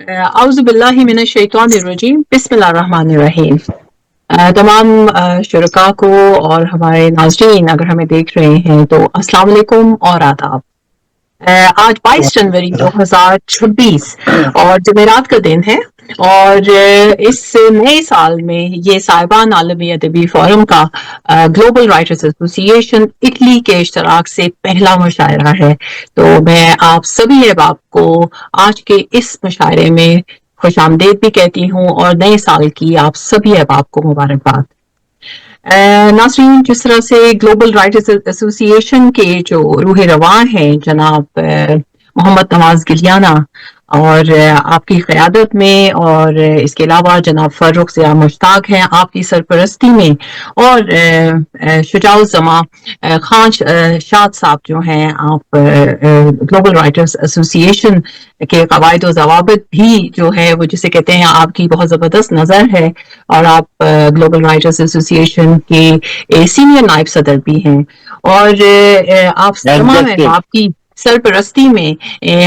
औज़ु बिल्लाहि मिनश शैतानिर रजीम बिस्मिल्लाहिर्रहमानिर्रहीम। तमाम शुरका को और हमारे नाज़रीन अगर हमें देख रहे हैं तो अस्सलाम वालेकुम और आदाब। आज 22 जनवरी 2026 और जुमेरात का दिन है और इस नए साल में ये साहिबान आलमी अदबी फोरम का ग्लोबल राइटर्स एसोसिएशन इटली के इश्तराक से पहला मुशायरा है। तो मैं आप सभी अहबाब को आज के इस मुशायरे में खुश आमदीद भी कहती हूँ और नए साल की आप सभी अहबाब को मुबारकबाद। नाज़रीन, जिस तरह से ग्लोबल राइटर्स एसोसिएशन के जो रूह रवां हैं जनाब मोहम्मद नवाज गिलियाना और आपकी क़यादत में और इसके अलावा जनाब फ़र्रुख ज़िया मुश्ताक हैं आपकी सरपरस्ती में और शुजाउज़्ज़मा खान शाद साहब जो हैं आप ग्लोबल राइटर्स एसोसिएशन के क़वाइद व ज़वाबित भी जो है वो जिसे कहते हैं आपकी बहुत ज़बरदस्त नज़र है और आप ग्लोबल राइटर्स एसोसिएशन के सीनियर नायब सदर भी हैं और आप तमाम आपकी सरपरस्ती में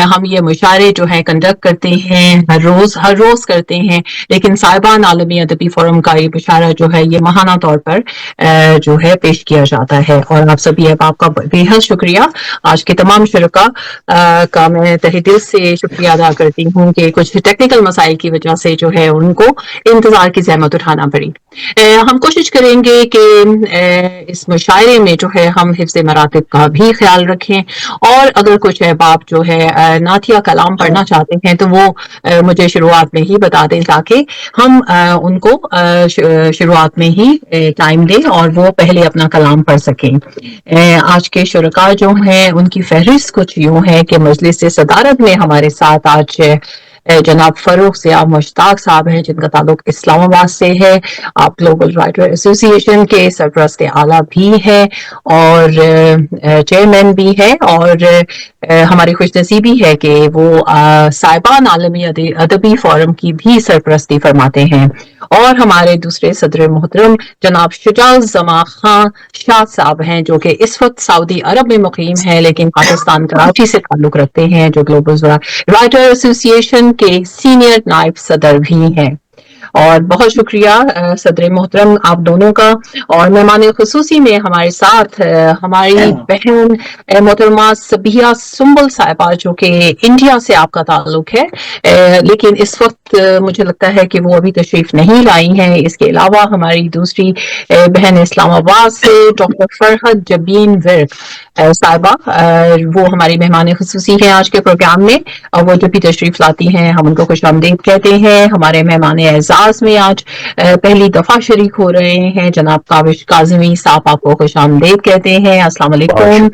हम ये मुशायरे जो है कंडक्ट करते हैं हर रोज करते हैं, लेकिन साहिबान आलमी अदबी फोरम का ये मुशायरा जो है ये माहाना तौर पर जो है पेश किया जाता है और आप सभी अहबाब का बेहद शुक्रिया। आज के तमाम शुरका का मैं तहे दिल से शुक्रिया अदा करती हूँ कि कुछ टेक्निकल मसाइल की वजह से जो है उनको इंतजार की जहमत उठाना पड़ी। हम कोशिश करेंगे कि इस मुशायरे में जो है हम हिफ्ज़ मरातिब का भी ख्याल रखें और अगर कुछ अहबाब जो है नातिया कलाम पढ़ना चाहते हैं तो वो मुझे शुरुआत में ही बता दें ताकि हम उनको शुरुआत में ही टाइम दें और वो पहले अपना कलाम पढ़ सकें। आज के शुरका जो हैं उनकी फहरिस्त कुछ यूँ है कि मजलिस से सदारत में हमारे साथ आज जनाब फ़र्रुख ज़िया मुश्ताक साहब हैं जिनका ताल्लुक इस्लामाबाद से है। आप ग्लोबल राइटर एसोसिएशन के सरपरस्त आला भी हैं और चेयरमैन भी हैं और हमारी खुशनसीबी है कि वो साहिबान आलमी अदबी फोरम की भी सरपरस्ती फरमाते हैं और हमारे दूसरे सदर मोहतरम जनाब शुजाउज़्ज़मा खान शाद साहब हैं जो कि इस वक्त सऊदी अरब में मुकीम है लेकिन पाकिस्तान कराची से ताल्लुक रखते हैं, जो ग्लोबल राइटर एसोसिएशन के सीनियर नायब सदर भी हैं। और बहुत शुक्रिया सदर मोहतरम आप दोनों का। और मेहमान खुसूसी में हमारे साथ हमारी बहन मोहतरमा सबिया सुंबल साहिबा जो कि इंडिया से आपका ताल्लुक है लेकिन इस वक्त मुझे लगता है कि वो अभी तशरीफ नहीं लाई हैं। इसके अलावा हमारी दूसरी बहन इस्लामाबाद से डॉक्टर फरहद जबीन विर्क साहिबा वो हमारी मेहमान खुसूसी हैं आज के प्रोग्राम में और वो जो भी तशरीफ लाती हैं हम उनको खुशामदीद कहते हैं। हमारे मेहमान एजाज में आज पहली दफा शरीक हो रहे हैं जनाब काविश काज़मी साहब, आपको खुशामदीद कहते हैं। अस्सलाम वालेकुम।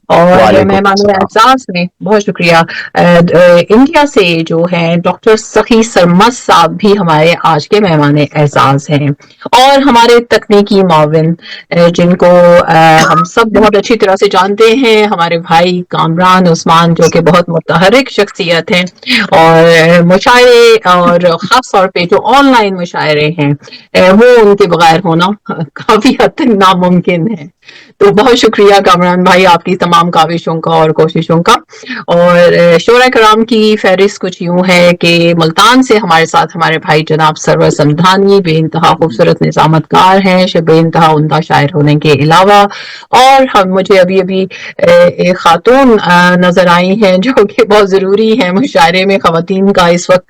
और मेहमान एजाज में बहुत शुक्रिया इंडिया से जो है डॉक्टर सखी सरमद साहब भी हमारे आज के मेहमान एजाज हैं और हमारे तकनीकी माविन जिनको हम सब बहुत अच्छी तरह से जानते हैं, हमारे भाई कामरान उस्मान जो कि बहुत मुतहरिक शख्सियत हैं और मुशायरे और ख़ास तौर पे जो ऑनलाइन मुशायरे हैं वो उनके बगैर होना काफ़ी हद तक नामुमकिन है। तो बहुत शुक्रिया कामरान भाई आपकी तमाम काविशों का और कोशिशों का। और शोरा कराम की फहरिस्त कुछ यूँ है कि मुल्तान से हमारे साथ हमारे भाई जनाब सरवर समधानी बेइंतहा खूबसूरत निज़ामतकार हैं, बेइंतहा उम्दा शायर होने के अलावा। और हम मुझे अभी अभी एक खातून नजर आई हैं जो कि बहुत ज़रूरी है मुशायरे में ख़वातीन का इस वक्त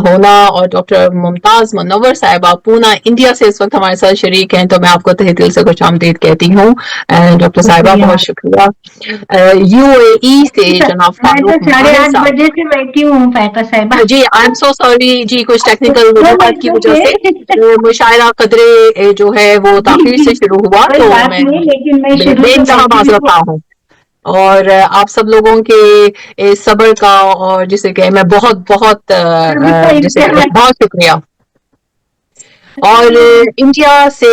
होना और डॉक्टर मुमताज़ मुनव्वर साहिबा पूना इंडिया से इस वक्त हमारे साथ शरीक हैं। तो मैं आपको तहे दिल से खुशामदीद कहती हूँ डॉक्टर साहिबा, बहुत शुक्रिया। यूएई से जनाब फारूक बजे से बैठी हूँ फैका साहिबा। जी आई एम सो सॉरी जी, कुछ टेक्निकल वजूहात की वजह से मुशायरा कदरे जो है वो ताखीर से शुरू हुआ तो मैं बेइंतहा माज़रत हूँ और आप सब लोगों के सब्र का और जिसे कहे मैं बहुत बहुत बहुत शुक्रिया। और इंडिया से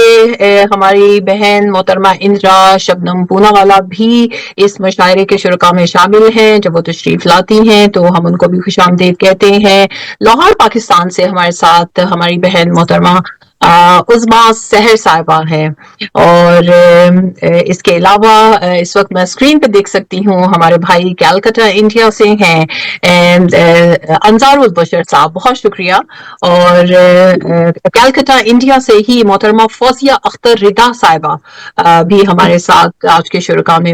हमारी बहन मोहतरमा इंदिरा शबनम पूनावाला भी इस मुशायरे के शुरका में शामिल हैं। जब वो तशरीफ लाती हैं तो हम उनको भी खुशामदीद कहते हैं। लाहौर पाकिस्तान से हमारे साथ हमारी बहन मोहतरमा عظما سحر صاحبہ ہیں، اور اس کے علاوہ اس وقت میں اسکرین پہ دیکھ سکتی ہوں ہمارے بھائی کیلکٹا انڈیا سے ہیں انصار البشر صاحب، بہت شکریہ۔ اور کیلکٹا انڈیا سے ہی محترمہ فوزیہ اختر رضا صاحبہ بھی ہمارے ساتھ آج کے شرکا میں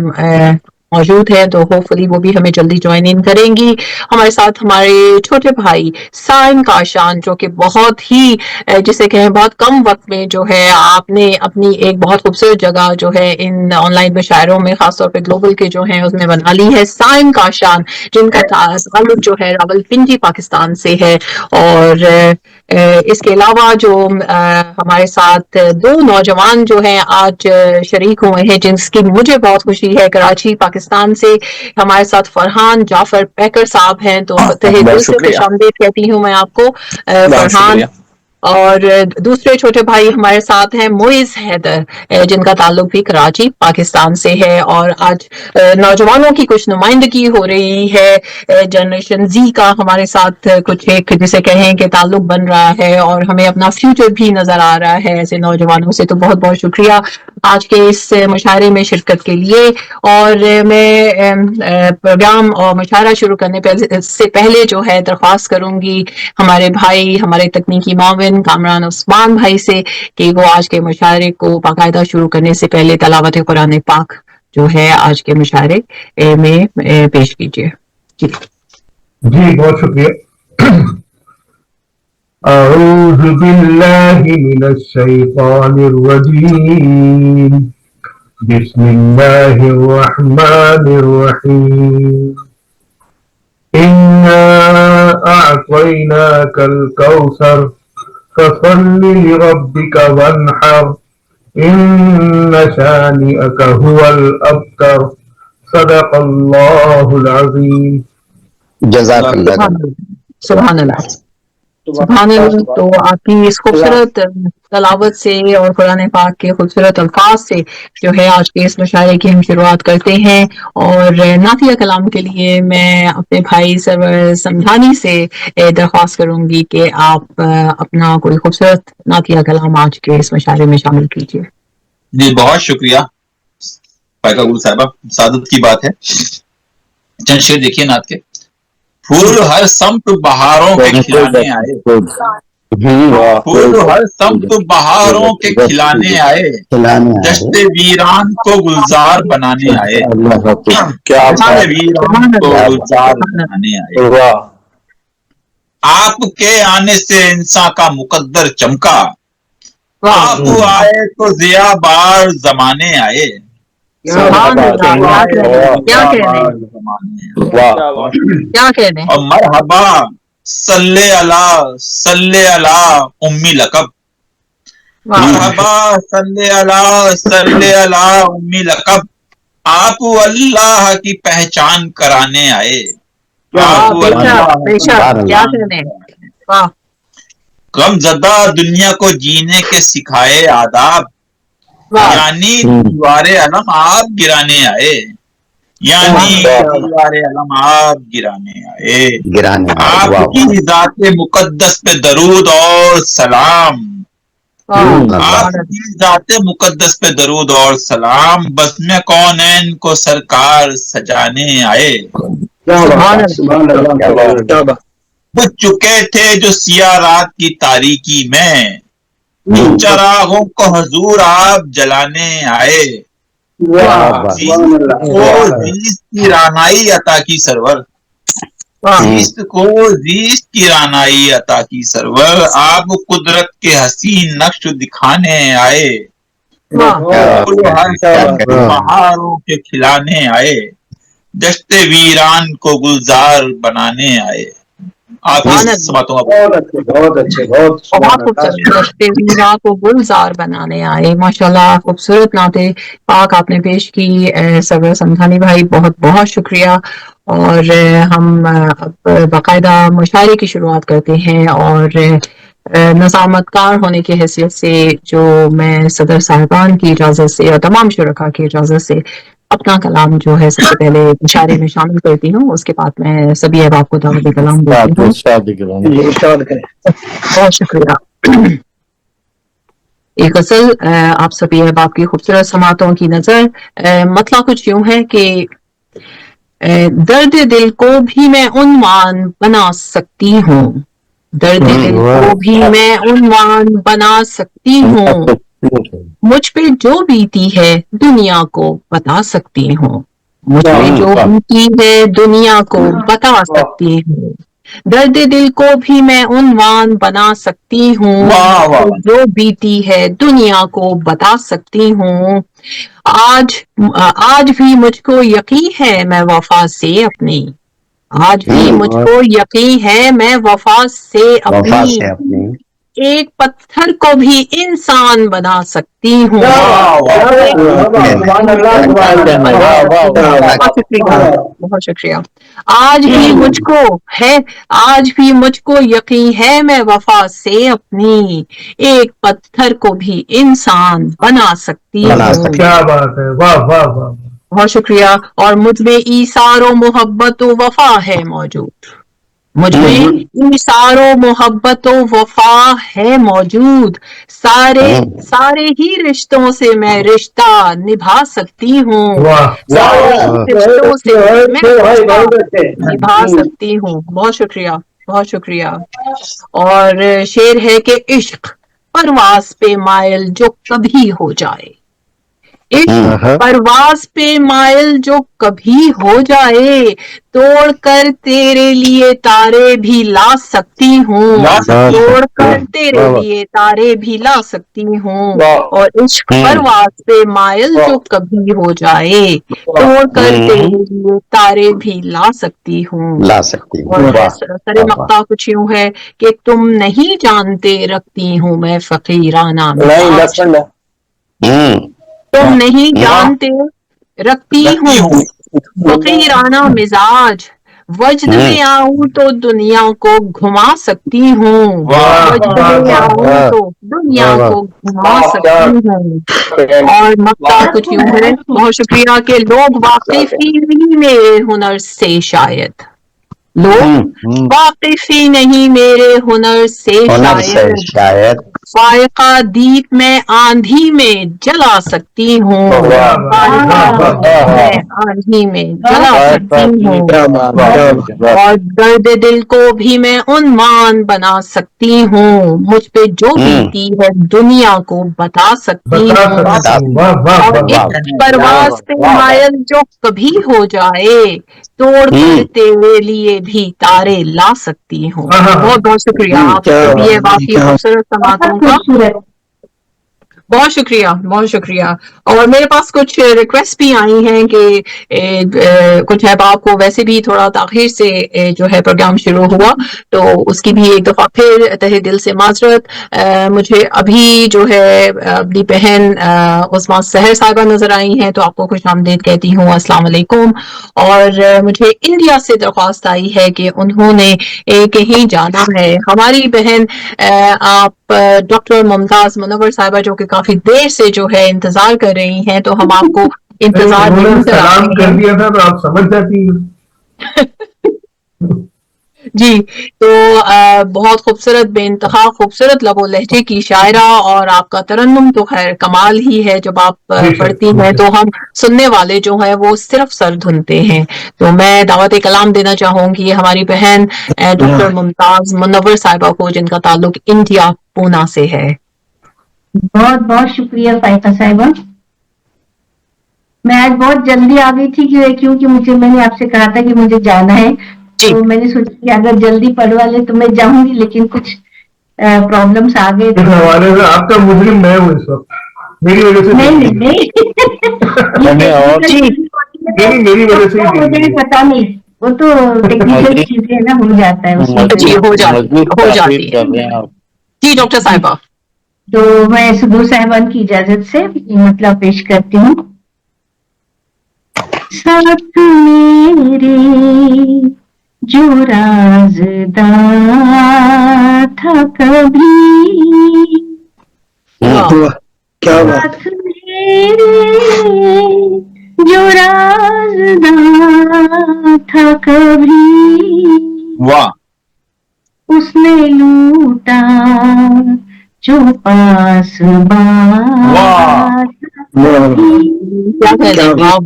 موجود ہے، تو ہوپ فلی وہ بھی ہمیں جلدی جوائن ان کریں گی۔ ہمارے ساتھ ہمارے چھوٹے بھائی سائم کاشان، جو کہ بہت ہی جسے کہیں بہت کم وقت میں جو ہے آپ نے اپنی ایک بہت خوبصورت جگہ جو ہے ان آن لائن مشاعروں میں، خاص طور پہ گلوبل کے جو ہیں اس میں بنا لی ہے، سائم کاشان، جن کا تعلق جو ہے راولپنڈی پاکستان سے ہے۔ اور اس کے علاوہ جو ہمارے ساتھ دو نوجوان جو ہیں آج شریک ہوئے ہیں، جس کی مجھے بہت خوشی ہے، کراچی پاکستان سے ہمارے ساتھ فرحان جعفر پیکر صاحب ہیں، تو تہہ دل سے خوش آمدید کہتی ہوں میں آپ کو فرحان۔ اور دوسرے چھوٹے بھائی ہمارے ساتھ ہیں معز حیدر، جن کا تعلق بھی کراچی پاکستان سے ہے۔ اور آج نوجوانوں کی کچھ نمائندگی ہو رہی ہے، جنریشن زی کا ہمارے ساتھ کچھ ایک جسے کہیں کہ تعلق بن رہا ہے، اور ہمیں اپنا فیوچر بھی نظر آ رہا ہے ایسے نوجوانوں سے، تو بہت بہت شکریہ آج کے اس مشاعرے میں شرکت کے لیے۔ اور میں پروگرام اور مشاعرہ شروع کرنے سے پہلے جو ہے درخواست کروں گی ہمارے بھائی، ہمارے تکنیکی معاون کامران عثمان بھائی سے کہ وہ آج کے مشاعرے کو باقاعدہ شروع کرنے سے پہلے تلاوت قرآن پاک جو ہے آج کے مشاعرے میں پیش کیجیے۔ جی بہت شکریہ۔ اعوذ باللہ من الشیطان الرجیم، بسم اللہ الرحمن الرحیم، انا اعطیناک الکوثر فصل لربک وانحر ان شانئک هو الابتر، صدق اللہ العظیم۔ جزاک اللہ۔ سبحان اللہ، سبحان اللہ۔ تو آپ کی اس خوبصورت تلاوت سے اور قرآن پاک کے خوبصورت الفاظ سے جو ہے آج کے اس مشاعرے کی ہم شروعات کرتے ہیں۔ اور نعتیہ کلام کے لیے میں اپنے بھائی سرور سمدھانی سے درخواست کروں گی کہ آپ اپنا کوئی خوبصورت نعتیہ کلام آج کے اس مشاعرے میں شامل کیجیے۔ جی بہت شکریہ فائقہ گل صاحبہ، سعادت کی بات ہے۔ چند شعر دیکھیے نعت کے۔ پھول ہر سمت بہاروں کے کھلانے آئے، پھول ہر سمت بہاروں کے کھلانے آئے، دشت ویران کو گلزار بنانے آئے، دشت ویران کو گلزار بنانے آئے۔ آپ کے آنے سے انسان کا مقدر چمکا، آپ آئے تو ضیا بار زمانے آئے، اور مرحبا صلی اللہ امی لقب، مرحبا صلی اللہ امی لقب، آپ اللہ کی پہچان کرانے آئے، غم زدہ دنیا کو جینے کے سکھائے آداب، یعنی دیوار علم آپ گرانے آئے، یعنی دیوار علم آپ گرانے آئے۔ آپ کی ذات مقدس پہ درود اور سلام، آپ کی ذات مقدس پہ درود اور سلام، بزم کونین کو سرکار سجانے آئے۔ بجھ چکے تھے جو سیاہ رات کی تاریکی میں، چراغوں کو حضور آپ جلانے آئے، زیست کی رانائی عطا کی سرور، زیست کو زیست کی رانائی عطا کی سرور، آپ قدرت کے حسین نقش دکھانے آئے، بہاروں کے کھلانے آئے، دشت ویران کو گلزار بنانے آئے۔ آپ اس باتوں بہت خوبصورت کو گلزار بنانے آئے، ماشاءاللہ خوبصورت نعت پاک آپ نے پیش کی سرور سمدھانی بھائی، بہت بہت شکریہ۔ اور ہم اب باقاعدہ مشاعرے کی شروعات کرتے ہیں، اور نظامت کار ہونے کی حیثیت سے جو میں صدر صاحبان کی اجازت سے اور تمام شرکاء کی اجازت سے اپنا کلام جو ہے سب سے پہلے مشاعرے میں شامل کرتی ہوں، اس کے بعد میں سبھی احباب کو دعوت کلام دیتی ہوں۔ بہت شکریہ۔ एक गजल आप सभी अहबाब की खूबसूरत समातों की नजर। मतला कुछ यूं है कि दर्द दिल को भी मैं उन्वान बना सकती हूँ, दर्द दिल को भी मैं उन्वान बना सकती हूँ, मुझ पे जो बीती है दुनिया को बता सकती हूँ, मुझ पे जो बीती है दुनिया को बता सकती हूँ, दर्द दिल को भी मैं उन्वान बना सकती हूँ, जो बीती है दुनिया को बता सकती हूँ। आज भी मुझको यकीन है मैं वफा से अपनी, आज भी मुझको यकीन है मैं वफा से अपनी, एक पत्थर को भी इंसान बना सकती हूँ। बहुत शुक्रिया। आज भी मुझको यकीन है मैं वफा से अपनी, एक पत्थर को भी इंसान बना सकती हूँ। क्या बात है, वाह वाह वाह। बहुत शुक्रिया। और मुझ में ईसारो मोहब्बत वफा है मौजूद, मुझ में ईसारो मोहब्बत वफा है मौजूद, सारे ही रिश्तों से मैं रिश्ता निभा सकती हूँ, सारे ही रिश्तों से मैं रिश्ता निभा सकती हूँ। बहुत शुक्रिया, बहुत शुक्रिया। और शेर है कि इश्क परवास पे मायल जो कभी हो जाए, इश्क परवास पे मायल जो कभी हो जाए, तोड़ कर तेरे लिए तारे भी ला सकती हूँ, तोड़ कर तेरे लिए तारे भी ला सकती हूँ। और इश्क परवास पे मायल जो कभी हो जाए, तोड़ कर तेरे लिए तारे भी ला सकती हूँ। और सरे मक्ता कुछ यूं है कि तुम नहीं जानते रखती हूँ मैं फकीराना मिजाज, तुम नहीं जानते रखती हूँ फकीराना मिजाज, वजद में आऊं तो दुनिया को घुमा सकती हूँ, वजद में आऊं तो दुनिया को घुमा सकती हूँ। और मक्ता कुछ यूं है, बहुत शुक्रिया, कि लोग वाकिफ ही नहीं मेरे हुनर से, शायद लोग वाकिफ ही नहीं मेरे हुनर से शायद, फायका दीप में आंधी में जला सकती हूँ, आंधी में जला सकती हूँ। और दर्द दिल को भी मैं उन्वान बना सकती हूँ, मुझ पे जो बीती है दुनिया को बता सकती हूँ। और एक परवास पे मायल जो कभी हो जाए, तोड़ कर तेरे लिए भी तारे ला सकती हूँ। बहुत बहुत शुक्रिया आप ये बाकी खूबसूरत समातों का, बहुत शुक्रिया, बहुत शुक्रिया। और मेरे पास कुछ रिक्वेस्ट भी आई हैं कि कुछ अहबाब को वैसे भी थोड़ा ताखिर से जो है प्रोग्राम शुरू हुआ, तो उसकी भी एक दफ़ा फिर तहे दिल से माजरत। मुझे अभी जो है अपनी बहन उस्मा सहर साहिबा नजर आई हैं, तो आपको खुश आमदीद कहती हूँ, अस्सलाम वालेकुम। और मुझे इंडिया से दरख्वास्त आई है कि उन्होंने कहीं जाना है। हमारी बहन आप डॉक्टर मुमताज मुनव्वर साहिबा जो कि काफी देर से जो है इंतजार कर रही हैं, तो हम आपको इंतजार नहीं सलाम कर दिया था तो आप समझ जाती हैं। जी, तो बहुत खूबसूरत, बेइंतहा खूबसूरत लबो लहजे की शायरा, और आपका तरन्नुम तो खैर कमाल ही है। जब आप पढ़ती हैं तो हम सुनने वाले जो है वो सिर्फ सर धुनते हैं। तो मैं दावत कलाम देना चाहूंगी हमारी बहन डॉक्टर मुमताज मुनव्वर साहिबा को, जिनका ताल्लुक इंडिया पूना से है। बहुत बहुत शुक्रिया फायका साहिबा। मैं आज बहुत जल्दी आ गई थी क्योंकि मैंने आपसे कहा था कि मुझे जाना है, तो मैंने सोचा कि अगर जल्दी पढ़वा ले तो मैं जाऊंगी, लेकिन कुछ प्रॉब्लम्स आ गए। आपका मुजरिम मैं हूँ इस वक्त, मेरी वजह से नहीं मेरी वजह से मुझे भी पता नहीं, वो तो टेक्निकल चीजें ना, हो जाता है उसमें। हो जाती है। जी डॉक्टर साहिबा, तो मैं सुबह साहिबान की इजाजत से मतलब पेश करती हूँ। साथ मेरे जो राज़दार था कभी, क्या साथ मेरे जो राज़दार था कभी, वाह, उसने लूटा जो पास बात کیا کہنے واہ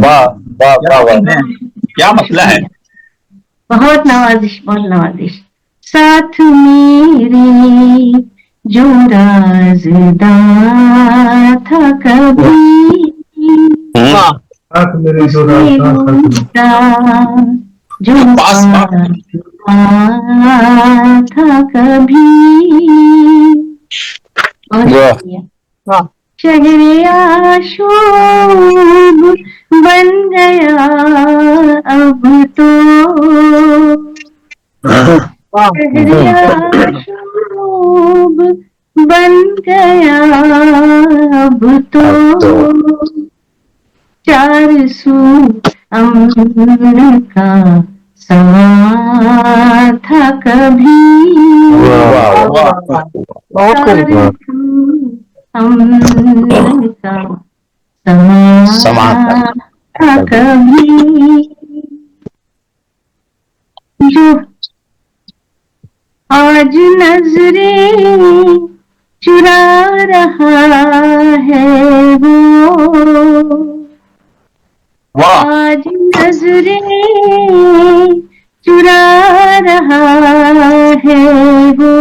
واہ کیا مسئلہ ہے؟ بہت نوازش بہت نوازش. ساتھ میری جو رازدار تھا کبھی واہ ساتھ میرے جو راستہ جو پاس تھا کبھی واہ شہر آشوب بن گیا اب تو واہ شہر آشوب بن گیا اب تو چار سو امن کا سما تھا کبھی بہت خوب امن کا سما تھا کبھی جو آج نظریں چرا رہا ہے وہ آج نظریں چرا رہا ہے وہ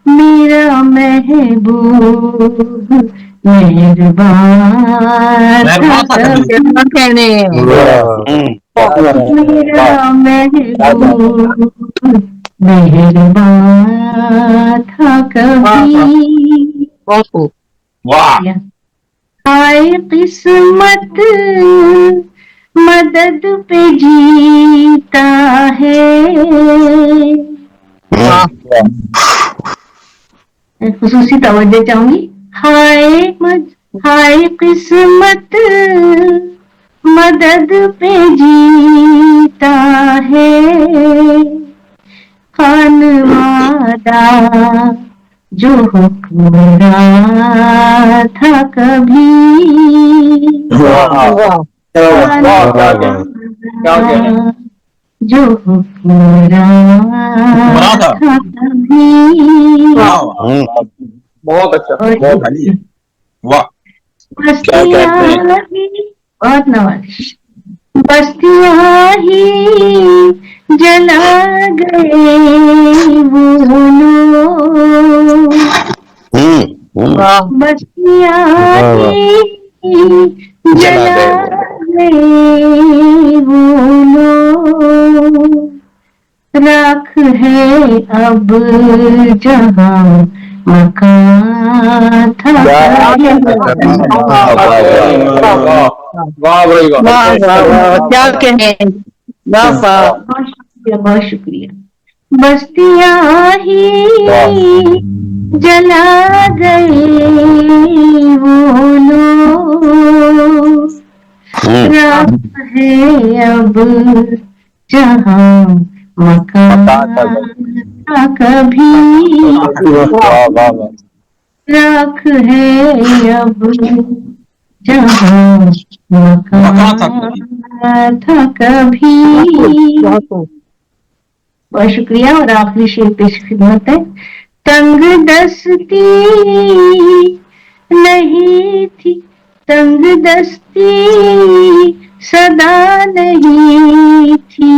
میرا محبوب مہربان کیا کہنے میرا محبوب مہربان تھا کبھی بہت خوب واہ آئے قسمت مدد پہ جیتا ہے واہ خصوصی توجہ چاہوں گی. ہائے قسمت مدد پہ جیتا ہے خانوادہ جو حکمران تھا کبھی خانوادہ جو حکمران تھا کبھی بہت اچھا بہت بھلی واہ بہت نوازش. بستیاں ہی جلا گئے وہ لوگ بستیاں ہی جلا گئے وہ لوگ راکھ ہے اب جہاں مکان تھا کیا کہنے واہ واہ بہت شکریہ. بستیاں ہی جلا گئے وہ لوگ راکھ ہے اب جہاں مکان تھا کبھی راکھ ہے اب جہاں مکان تھا کبھی. بہت خوب بہت شکریہ. اور آخری شعر پیش خدمت ہے. تنگ دستی نہیں تھی تنگ دستی صدا نہیں تھی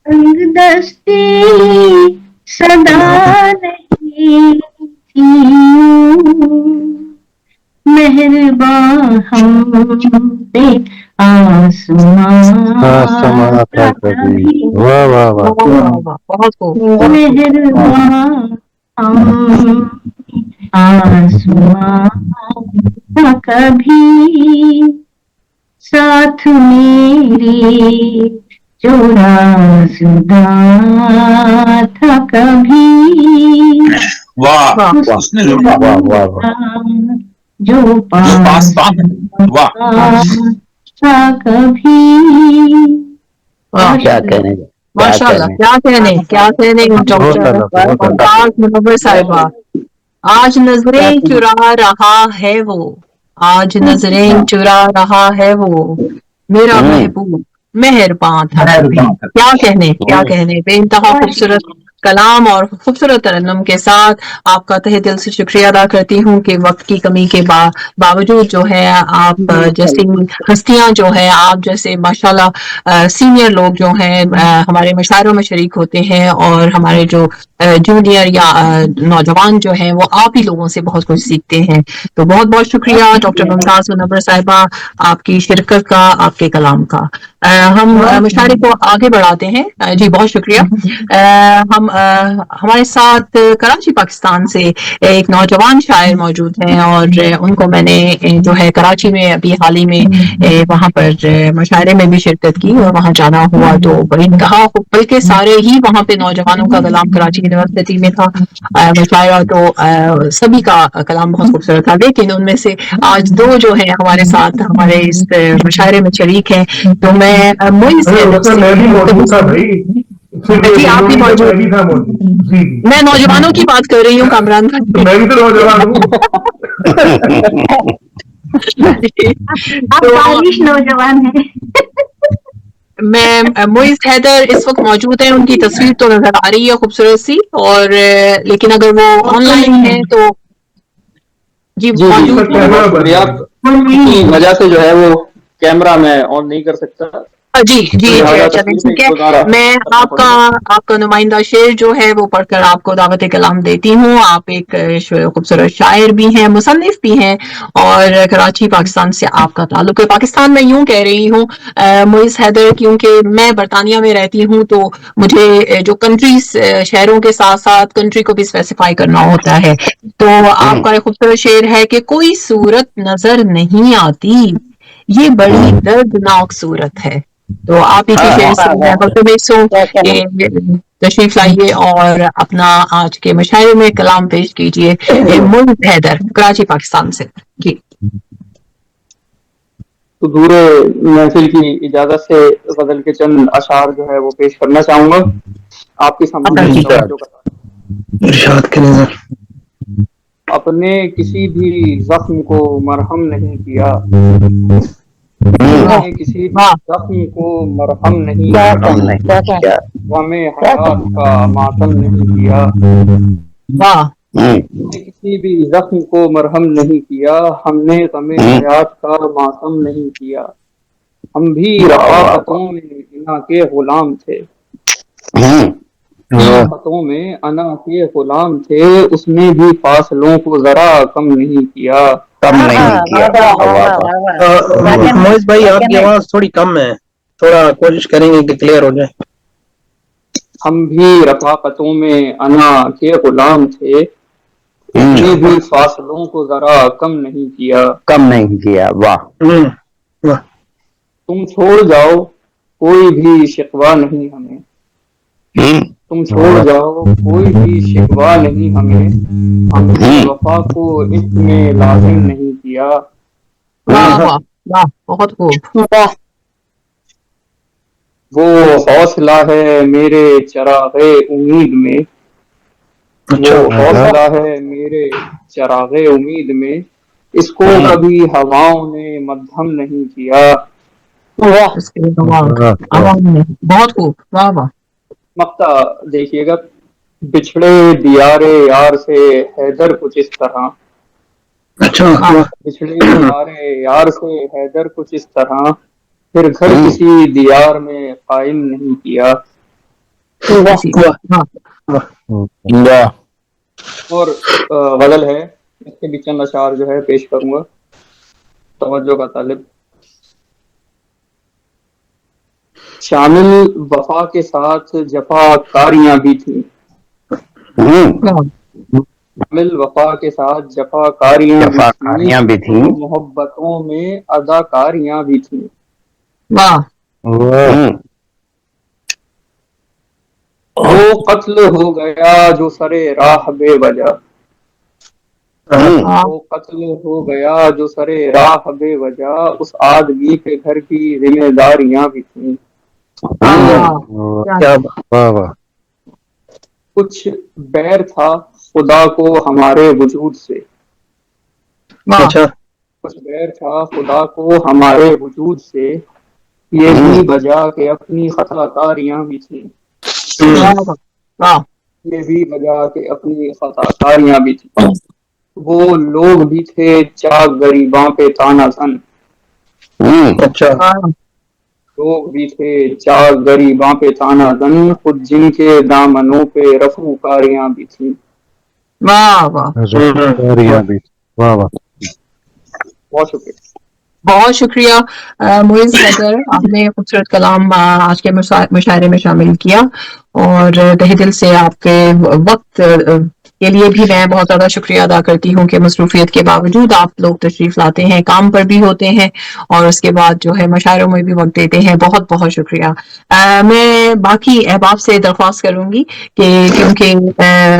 تنگ دستی صدا نہیں تھی مہرباں ہم پہ آسمان تھا کبھی بہت خوب مہرباں ہم آسمان تھا کبھی ساتھ میری جو رازدار تھا کبھی واہ اس نے جو پاس واہ تھا کبھی. کیا کہنے ماشاء اللہ کیا کہنے ممتاز منور صاحبہ. آج نظریں چرا رہا ہے وہ آج نظریں چرا رہا ہے وہ میرا محبوب मेहरबान था तू भी। क्या कहने बेइंतहा खूबसूरत कलाम और खूबसूरत तरन्नुम के साथ आपका तहे दिल से शुक्रिया अदा करती हूँ कि वक्त की कमी के बावजूद जो है आप जैसी हस्तियां जो है आप जैसे माशाल्लाह सीनियर लोग जो हैं हमारे मशायरों में शरीक होते हैं और हमारे जो जूनियर या नौजवान जो हैं वो आप ही लोगों से बहुत कुछ सीखते हैं। तो बहुत बहुत शुक्रिया डॉक्टर मुमताज मुनव्वर साहिबा आपकी शिरकत का, आपके कलाम का। हम मुशायरे को आगे बढ़ाते हैं। जी बहुत शुक्रिया। हम हमारे साथ कराची पाकिस्तान से एक नौजवान शायर मौजूद हैं और उनको मैंने जो है कराची में अभी हाल ही में वहाँ पर मुशायरे में भी शिरकत की और वहाँ जाना हुआ तो बेइंतहा बल्कि सारे ही वहाँ पे नौजवानों का कलाम कराची यूनिवर्सिटी में था मुशायरा तो सभी का कलाम बहुत खूबसूरत था, लेकिन उनमें से आज दो जो है हमारे साथ हमारे इस मुशायरे में शरीक हैं। तो मैं मोइज़ मैं भी मौजूद था भाई। जी आप भी मौजूद। मैं नौजवानों की बात कर रही हूँ कामरान भाई। मैं भी तो नौजवान हूँ। आप बारिश नौजवान है। मैं मोइज़ हैदर इस वक्त मौजूद है, उनकी तस्वीर तो नजर आ रही है खूबसूरत सी और लेकिन अगर वो ऑनलाइन है तो जी मौजूद की वजह से जो है वो कैमरा में ऑन नहीं कर सकता। जी चलें ठीक है। मैं आपका नुमाइंदा शेर जो है वो पढ़कर आपको दावत कलाम देती हूँ। आप एक खूबसूरत शायर भी हैं, मुसन्निफ भी हैं और कराची पाकिस्तान से आपका ताल्लुक है। पाकिस्तान में यूं कह रही हूँ मोइज़ हैदर, क्योंकि मैं बरतानिया में रहती हूँ तो मुझे जो कंट्रीज शहरों के साथ साथ कंट्री को भी स्पेसिफाई करना होता है। तो आपका एक खूबसूरत शेर है कि कोई सूरत नजर नहीं आती, ये बड़ी दर्दनाक सूरत है। तो आप ही की शेर से तशरीफ लाइए और अपना आज के मुशायरे में कलाम पेश कीजिए। मोइज़ हैदर कराची पाकिस्तान से। जी तो दूरे महफिल की इजाजत से गजल के चंद अशार जो है वो पेश करना चाहूंगा आपकी अपने किसी भी जख्म को मरहम नहीं किया, मैंने किसी भी जख्म को मरहम नहीं किया, गमे हयात का मातम नहीं किया, हमने किसी भी जख्म को मरहम नहीं किया, हमने गमे हयात का मातम नहीं किया, हम भी रफ़ाक़तों में इना के गुलाम थे, रफ़ाक़तों में अना के गुलाम थे, उसने भी फासलों को जरा कम नहीं किया। मोइज़ भाई आपकी आवाज थोड़ी कम है, थोड़ा कोशिश करेंगे कि क्लियर हो जाए। हम भी रफ़ाक़तों में अना के गुलाम थे, उसने भी फासलों को जरा कम नहीं किया। वाह तुम छोड़ जाओ कोई भी शिकवा नहीं हमें, तुम छोड़ जाओ कोई भी शिकवा नहीं हमें, हमने वफा को इसमें लाजिम नहीं किया। वाह बहुत खूब। वो हौसला है मेरे चरागे उम्मीद में, वो हौसला है मेरे चरागे उम्मीद में, इसको कभी हवाओं ने मध्यम नहीं किया। बहुत खूब। वाह वाह। मक्ता देखिएगा, बिछड़े दियारे यार से हैदर कुछ इस तरह, बिछड़े दियारे यार से हैदर कुछ इस तरह, फिर घर किसी दियार में कायम नहीं किया। और गजल है, इसके भी चंद अशार जो है पेश करूंगा, तवज्जो का तालिब। शामिल वफा के साथ जफाकारियां भी थी, शामिल वफा के साथ जफाकारियां भी थी, मोहब्बतों में अदाकारियां भी थी। वो कत्ल हो गया जो सरे राह बेवजह, वो कत्ल हो गया जो सरे राह बेवजह, उस आदमी के घर की जिम्मेदारियां भी थी। कुछ बैर था खुदा को हमारे वजूद से, कुछ बैर था खुदा को हमारे वजूद से, یہ بھی وجہ کہ اپنی خطا کاریاں بھی تھیں، واہ یہ بھی وجہ کہ اپنی خطا کاریاں بھی تھیں، وہ لوگ بھی تھے چاک غریباں پہ تانا زن، اچھا لوگ بھی تھے چاک غریباں پہ تانا زن، خود جن کے دامنوں پہ رفو کاریاں بھی تھیں۔ واہ واہ واہ واہ بہت شکریہ۔ بہت شکریہ معز حیدر، آپ نے خوبصورت کلام آج کے مشاعرے میں شامل کیا، اور تہہ دل سے آپ کے وقت کے لیے بھی میں بہت زیادہ شکریہ ادا کرتی ہوں کہ مصروفیت کے باوجود آپ لوگ تشریف لاتے ہیں، کام پر بھی ہوتے ہیں اور اس کے بعد جو ہے مشاعروں میں بھی وقت دیتے ہیں، بہت بہت شکریہ۔ میں باقی احباب سے درخواست کروں گی کہ کیونکہ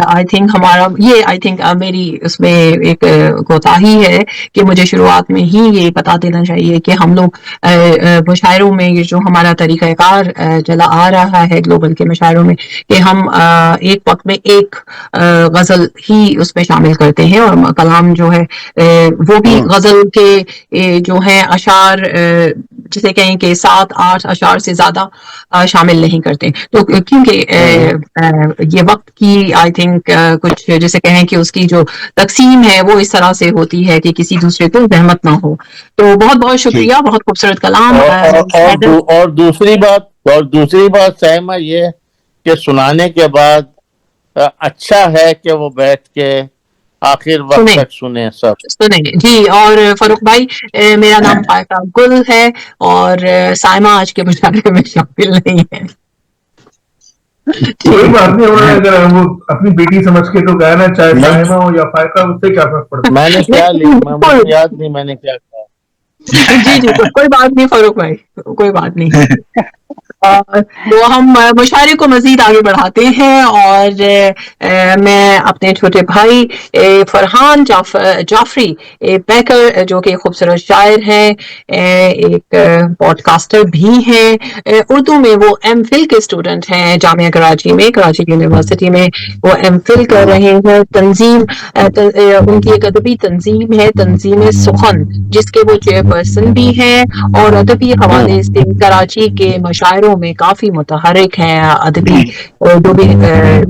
آئی تھنک ہمارا یہ آئی تھنک میری اس میں ایک کوتاہی ہے کہ مجھے شروعات میں ہی یہ بتا دینا چاہیے کہ ہم لوگ مشاعروں میں یہ جو ہمارا طریقہ کار چلا آ رہا ہے گلوبل کے مشاعروں میں، کہ ہم ایک وقت میں ایک غزل ہی اس میں شامل کرتے ہیں، اور کلام جو ہے وہ بھی غزل کے جو ہیں اشعار جسے کہیں کہ 7-8 اشعار سے زیادہ شامل نہیں کرتے، تو کیونکہ یہ وقت کی آئی تھنک کچھ جسے کہیں کہ اس کی جو تقسیم ہے وہ اس طرح سے ہوتی ہے کہ کسی دوسرے کو زحمت نہ ہو۔ تو بہت بہت شکریہ، بہت خوبصورت کلام۔ اور دوسری بات سائمہ یہ کہ سنانے کے بعد اچھا ہے کہ وہ بیٹھ کے آخر وقت تک سنیں سنیں جی۔ اور فاروق بھائی، میرا نام فائقہ گل ہے اور سائمہ آج کے مشاعرے میں شامل نہیں ہے۔ کوئی بات نہیں، انہوں نے اگر وہ اپنی بیٹی سمجھ کے تو کہا نا، چاہے سائمہ ہو یا فائقہ، اس سے کیا فرق پڑتا ہے؟ میں نے کیا لکھا، مجھے یاد نہیں میں نے کیا کہا۔ جی جی کوئی بات نہیں فاروق بھائی، کوئی بات نہیں۔ تو ہم مشاعرے کو مزید آگے بڑھاتے ہیں، اور میں اپنے چھوٹے بھائی فرحان جعفری پیکر، جو کہ خوبصورت شاعر ہیں، ایک پوڈ کاسٹر بھی ہیں، اردو میں وہ ایم فل کے اسٹوڈنٹ ہیں جامعہ کراچی میں، کراچی یونیورسٹی میں وہ ایم فل کر رہے ہیں۔ تنظیم ان کی ایک ادبی تنظیم ہے، تنظیم سخن، جس کے وہ چیئر پرسن بھی ہیں، اور ادبی حوالے سے کراچی کے مشاعروں میں کافی متحرک ہیں، ادبی جو بھی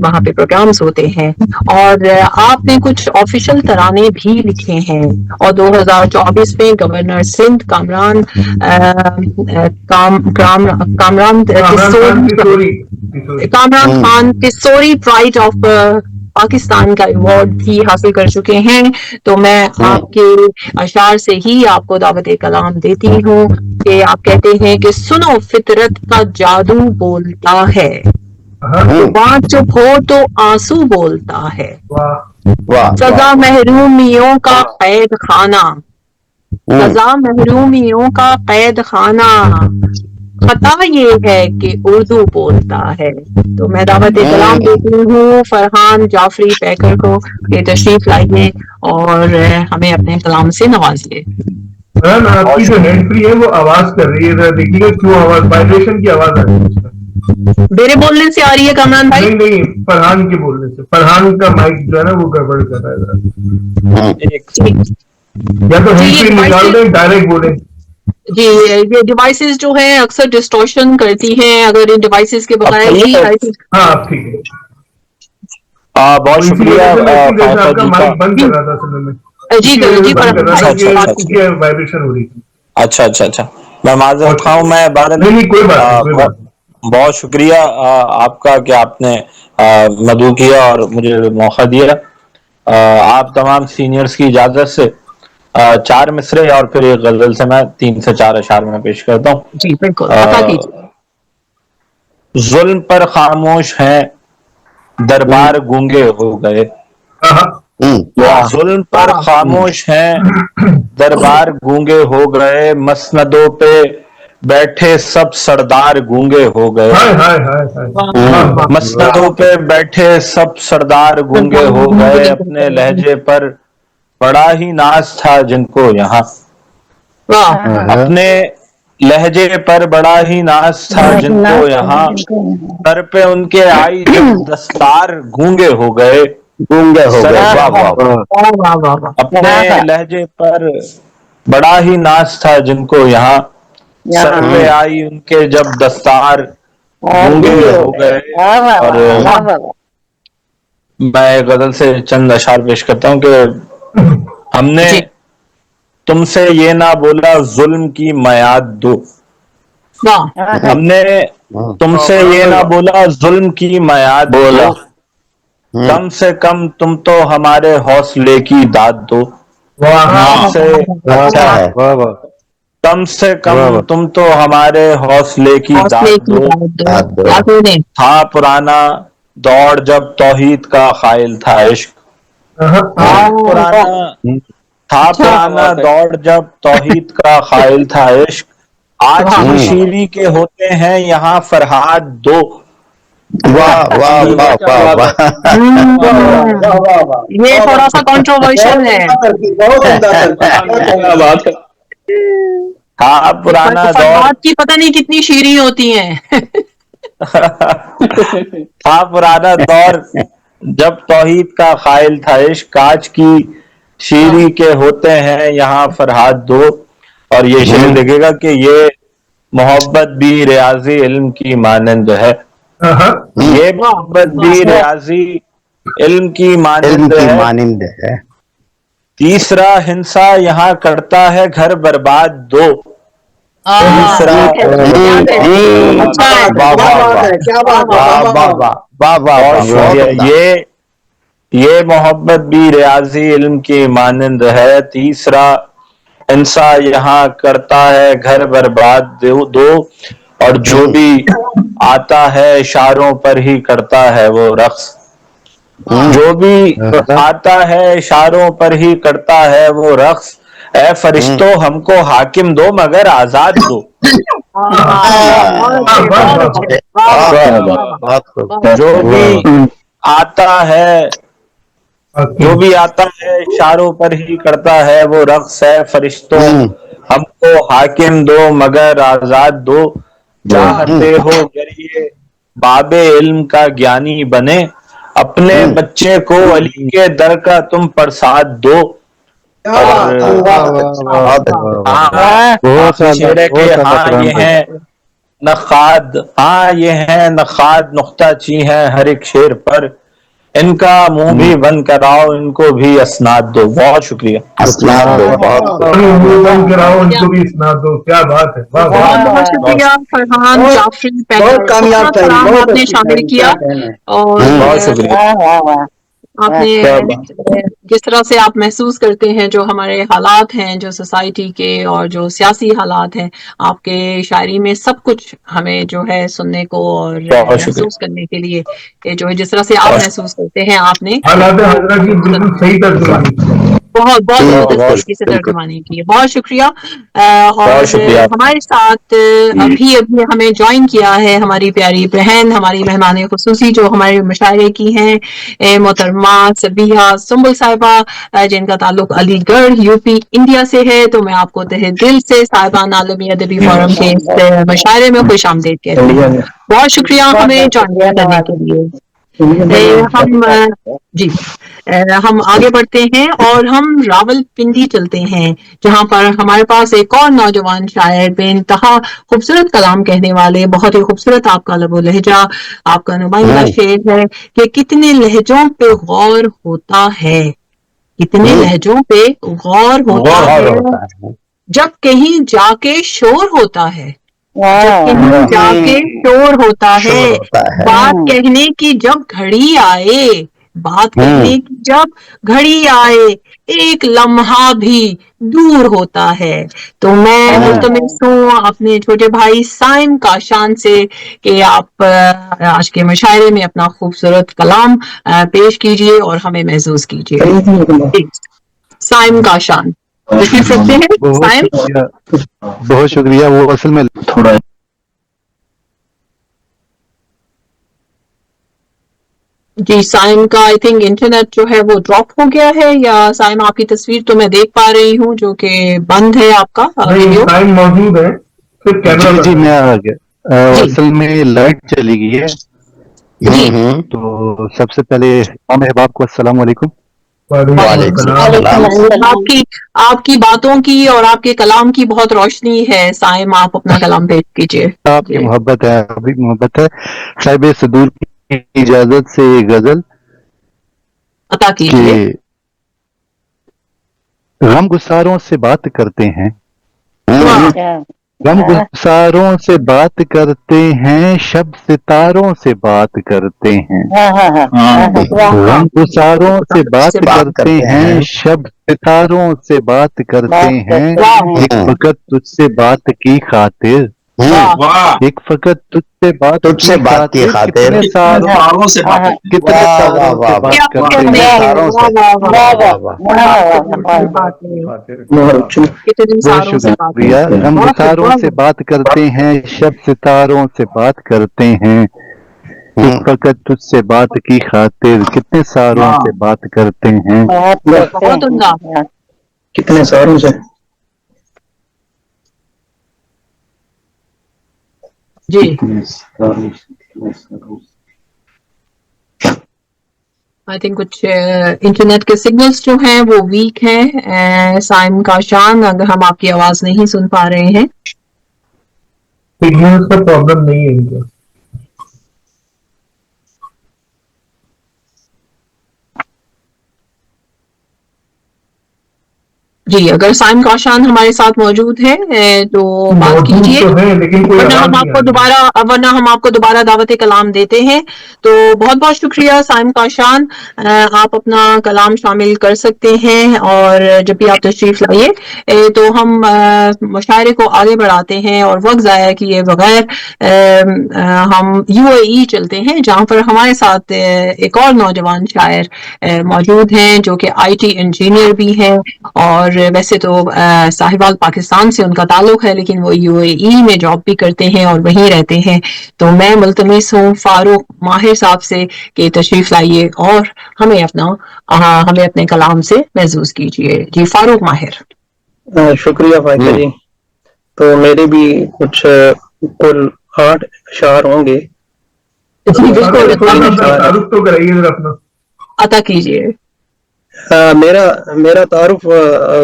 وہاں پہ پروگرامز ہوتے ہیں، اور آپ نے کچھ آفیشل ترانے بھی لکھے ہیں، اور 2024 میں governor Sindh Kamran Khan Tessori pride of Pakistan کا ایوارڈ بھی حاصل کر چکے ہیں۔ تو میں آپ کے اشعار سے ہی آپ کو دعوت کلام دیتی ہوں کہ آپ کہتے ہیں کہ سنو فطرت کا جادو بولتا ہے، بات چپ ہو تو آنسو بولتا ہے، سزا محرومیوں کا قید خانہ، سزا محرومیوں کا قید خانہ، خطا یہ ہے کہ اردو بولتا ہے۔ تو میں دعوت کلام دیتی ہوں فرحان جعفری پیکر کو کہ تشریف لائیے اور ہمیں اپنے کلام سے نوازیے۔ آپ کی جو ہینڈ فری ہے وہ آواز کر رہی ہے، دیکھیے گا کیوں آواز، وائبریشن کی آواز آ رہی ہے اس میں۔ میرے بولنے سے آ رہی ہے کامران بھائی؟ نہیں، فرحان کے بولنے سے، فرحان کا مائک جو ہے نا وہ گڑبڑ کر رہا ہے، یا تو ہینڈ فری نکال دیں، ڈائریکٹ بولیں۔ جی، یہ ڈیوائسز جو ہیں اکثر ڈسٹورشن کرتی ہیں، اگر ان ڈیوائسز کے بغیر ہی ہاں ٹھیک ہے۔ بہت شکریہ آپ کا مائک بند کر رہا تھا اصل میں، جی وائبریشن ہو رہی تھی۔ اچھا میں معذرت خواہ ہوں، میں کوئی بات بہت شکریہ آپ کا کہ آپ نے مدعو کیا اور مجھے موقع دیا۔ آپ تمام سینئرز کی اجازت سے 4 مصرے اور پھر ایک غزل سے میں 3 سے 4 اشعار میں پیش کرتا ہوں۔ جی بالکل، عطا کیجیے۔ ظلم پر خاموش ہیں دربار گونگے ہو گئے، ظلم پر خاموش ہیں دربار گونگے ہو گئے، مسندوں پہ بیٹھے سب سردار گونگے ہو گئے، مسندوں پہ بیٹھے سب سردار گونگے ہو گئے، اپنے لہجے پر بڑا ہی ناز تھا جن کو یہاں، اپنے لہجے پر بڑا ہی ناز تھا جن کو یہاں، سر پہ ان کے آئی جب دستار گونگے ہو گئے، اپنے لہجے پر بڑا ہی ناز تھا جن کو یہاں، سر پہ آئی ان کے جب دستار گونگے ہو گئے. اور میں غزل سے چند اشعار پیش کرتا ہوں کہ ہم نے تم سے یہ نہ بولا ظلم کی میعاد دو. ہم نے تم سے یہ نہ بولا ظلم کی میعاد دو. کم سے کم تم تو ہمارے حوصلے کی داد دو. کم سے کم تم تو ہمارے حوصلے کی داد دو. تھا پرانا دور جب توحید کا قائل تھا عشق. تھا پرانا دور جب توحید کا قائل تھا عشق. آج کی شیری کے ہوتے ہیں یہاں فرہاد دو. یہ تھوڑا سا کنٹروورشل ہے. ہاں پرانا دور کی پتہ نہیں کتنی شیریں ہوتی ہیں. تھا پرانا دور جب توحید کا قائل تھا عشق. آج کی شیری کے ہوتے ہیں یہاں فرہاد دو. اور یہ شعر دیکھے گا کہ یہ محبت بھی ریاضی علم کی مانند ہے. یہ محبت بھی ریاضی علم کی مانند ہے. تیسرا ہنسا یہاں کرتا ہے گھر برباد دو. یہ محبت بھی ریاضی علم کی مانند ہے. تیسرا ہنسا یہاں کرتا ہے گھر برباد دو. اور جو بھی آتا ہے اشاروں پر ہی کرتا ہے وہ رقص. جو بھی آتا ہے اشاروں پر ہی کرتا ہے وہ رقص. اے فرشتوں ہم کو حاکم دو مگر آزاد دو. جو بھی آتا ہے اشاروں پر ہی کرتا ہے وہ رقص ہے. فرشتوں ہم کو حاکم دو مگر آزاد دو. چاہتے ہو گر یہ باب علم کا گیانی بنے. اپنے بچے کو علی کے در کا تم پرساد دو. یہ ہیں نخاد نقطہ چی ہیں ہر ایک شعر پر. ان کا منہ بھی بند کراؤ ان کو بھی اسناد دو. بہت شکریہ. کیا بات ہے. بہت شکریہ فرحان جعفری. آپ نے شامل کیا اور بہت شکریہ. آپ نے جس طرح سے آپ محسوس کرتے ہیں جو ہمارے حالات ہیں جو سوسائٹی کے اور جو سیاسی حالات ہیں آپ کے شاعری میں سب کچھ ہمیں جو ہے سننے کو اور محسوس کرنے کے لیے جو ہے جس طرح سے آپ محسوس کرتے ہیں آپ نے بہت طریقے سے ترجمانی کی ہے. بہت شکریہ. اور ہمارے ساتھ ابھی ہمیں جوائن کیا ہے ہماری پیاری بہن ہماری مہمان خصوصی جو ہمارے مشاعرے کی ہیں محترمہ سبیحہ سنبل صاحبہ جن کا تعلق علی گڑھ یو پی انڈیا سے ہے. تو میں آپ کو تہہ دل سے صاحبان عالمی ادبی فورم کے اس مشاعرے میں خوش آمدید کہتی ہوں. بہت شکریہ ہمیں جوائن کرنے کے لیے. ہم آگے بڑھتے ہیں اور ہم راول پنڈی چلتے ہیں جہاں پر ہمارے پاس ایک اور نوجوان شاعر بے انتہا خوبصورت کلام کہنے والے بہت ہی خوبصورت آپ کا لب و لہجہ آپ کا نمائندہ شعر ہے کہ کتنے لہجوں پہ غور ہوتا ہے. کتنے لہجوں پہ غور ہوتا ہے جب کہیں جا کے شور ہوتا ہے. جب کہیں جا کے شور ہوتا ہے. بات کہنے کی جب گھڑی آئے بات کہنے کی جب گھڑی آئے ایک لمحہ بھی دور ہوتا ہے. تو میں ملتمس ہوں اپنے چھوٹے بھائی سائم کاشان سے کہ آپ آج کے مشاعرے میں اپنا خوبصورت کلام پیش کیجیے اور ہمیں محسوس کیجیے. سائم کاشان تشریف رکھتے ہیں. سائم بہت شکریہ. وہ اصل میں تھوڑا جی سائم کا آئی تھنک انٹرنیٹ جو ہے وہ ڈراپ ہو گیا ہے یا سائم آپ کی تصویر تو میں دیکھ پا رہی ہوں جو کہ بند ہے آپ کا ویڈیو. سائم موجود ہے. جی میں آ گیا. اصل میں لائٹ چلی گئی ہے تو سب سے پہلے عام احباب کو السلام علیکم. आपकी बातों की और आपके कलाम की बहुत रोशनी है। साइम, आप अपना कलाम पेश कीजिए। आपकी मोहब्बत है, अभी मोहब्बत है। साहिब सदूर की इजाजत से ये गजल अता कीजिए। गम गुसारों से बात करते हैं, गम गुसारों से बात करते हैं, शब सितारों से बात करते हैं। गम गुसारों से बात करते हैं, शब सितारों से बात करते हैं। एक फकत तुझसे बात की खातिर, एक फकत तुझसे बात की खातिर कितने सारों से बात करते हैं। शुक्रिया। गम गुसारों से बात करते हैं, शब सितारों से बात करते हैं। एक फकत तुझसे बात की खातिर कितने सारों से बात करते हैं। बहुत उम्दा। कितने सारों से। जी, आई थिंक कुछ इंटरनेट के सिग्नल्स जो हैं वो वीक हैं। साइम काशान, अगर हम आपकी आवाज नहीं सुन पा रहे हैं। सिग्नल्स का प्रॉब्लम नहीं है इनका। जी, अगर साइम काशान हमारे साथ मौजूद है तो बात कीजिए, वरना हम आपको दोबारा दावत कलाम देते हैं। तो बहुत बहुत शुक्रिया साइम काशान, आप अपना कलाम शामिल कर सकते हैं और जब भी आप तशरीफ लाइए तो हम मुशायरे को आगे बढ़ाते हैं और वक्त ज़ाया किए बगैर हम UAE चलते हैं, जहाँ पर हमारे साथ एक और नौजवान शायर मौजूद हैं जो कि IT इंजीनियर भी हैं और वैसे तो साहिवाल पाकिस्तान से उनका ताल्लुक है, लेकिन वो UAE में जॉब भी करते हैं और वहीं रहते हैं। तो मैं मुल्तमिस हूँ फारूक माहिर साहब से कि तशरीफ लाइए और हमें अपने कलाम से महसूस कीजिए। जी फारूक माहिर। शुक्रिया फायका जी। तो मेरे भी कुछ कुल 8 अशार होंगे। जी बिल्कुल, तारुफ तो कराइए जरा अपना। अता कीजिए। मेरा तारुफ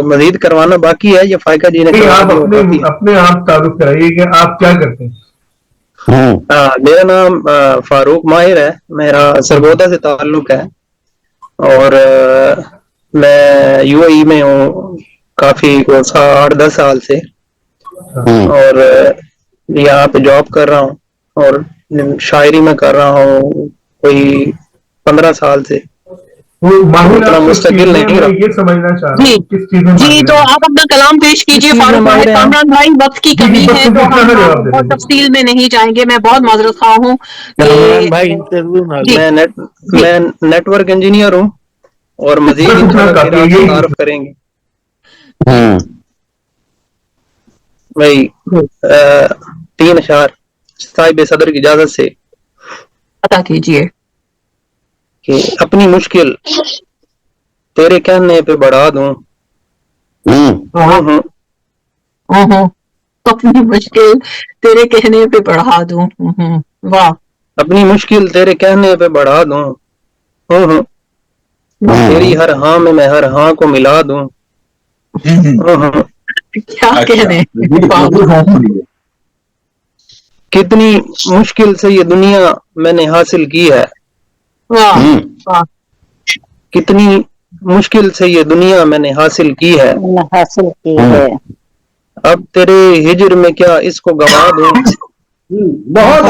मजीद करवाना बाकी है, ये फायका जी ने आप अपने आप तारुफ कराइए कि आप क्या करते हैं। मेरा नाम फारूक माहिर है, मेरा सरगोदा से ताल्लुक है और मैं UAE में हूँ काफी 8-10 साल से और यहाँ पे जॉब कर रहा हूँ और शायरी में कर रहा हूँ कोई 15 साल से। मुस्तकिल नहीं रहा। ये समझना चाह रहा हूँ किस चीज में। जी, तो आप अपना कलाम पेश कीजिए फारूक माहिर। कामरान भाई, वक्त की कमी है तो हम बहुत तफसील में नहीं जाएंगे। मैं बहुत माजरत खा हूँ। मैं नेटवर्क इंजीनियर हूँ और मजीद तारुफ करेंगे भाई। 3 अशार साहिब सदर की इजाजत से अता कीजिए। कि अपनी मुश्किल तेरे कहने पे बढ़ा दूं। अपनी मुश्किल तेरे कहने पे बढ़ा दूं। वाह। अपनी मुश्किल तेरे कहने पे बढ़ा दूं। तेरी हर हाँ में मैं हर हाँ को मिला दूं। क्या कहने। कितनी मुश्किल से ये दुनिया मैंने हासिल की है। वाह। कितनी मुश्किल से ये दुनिया मैंने हासिल की है। अब तेरे हिजर में क्या इसको गवा दूं। बहुत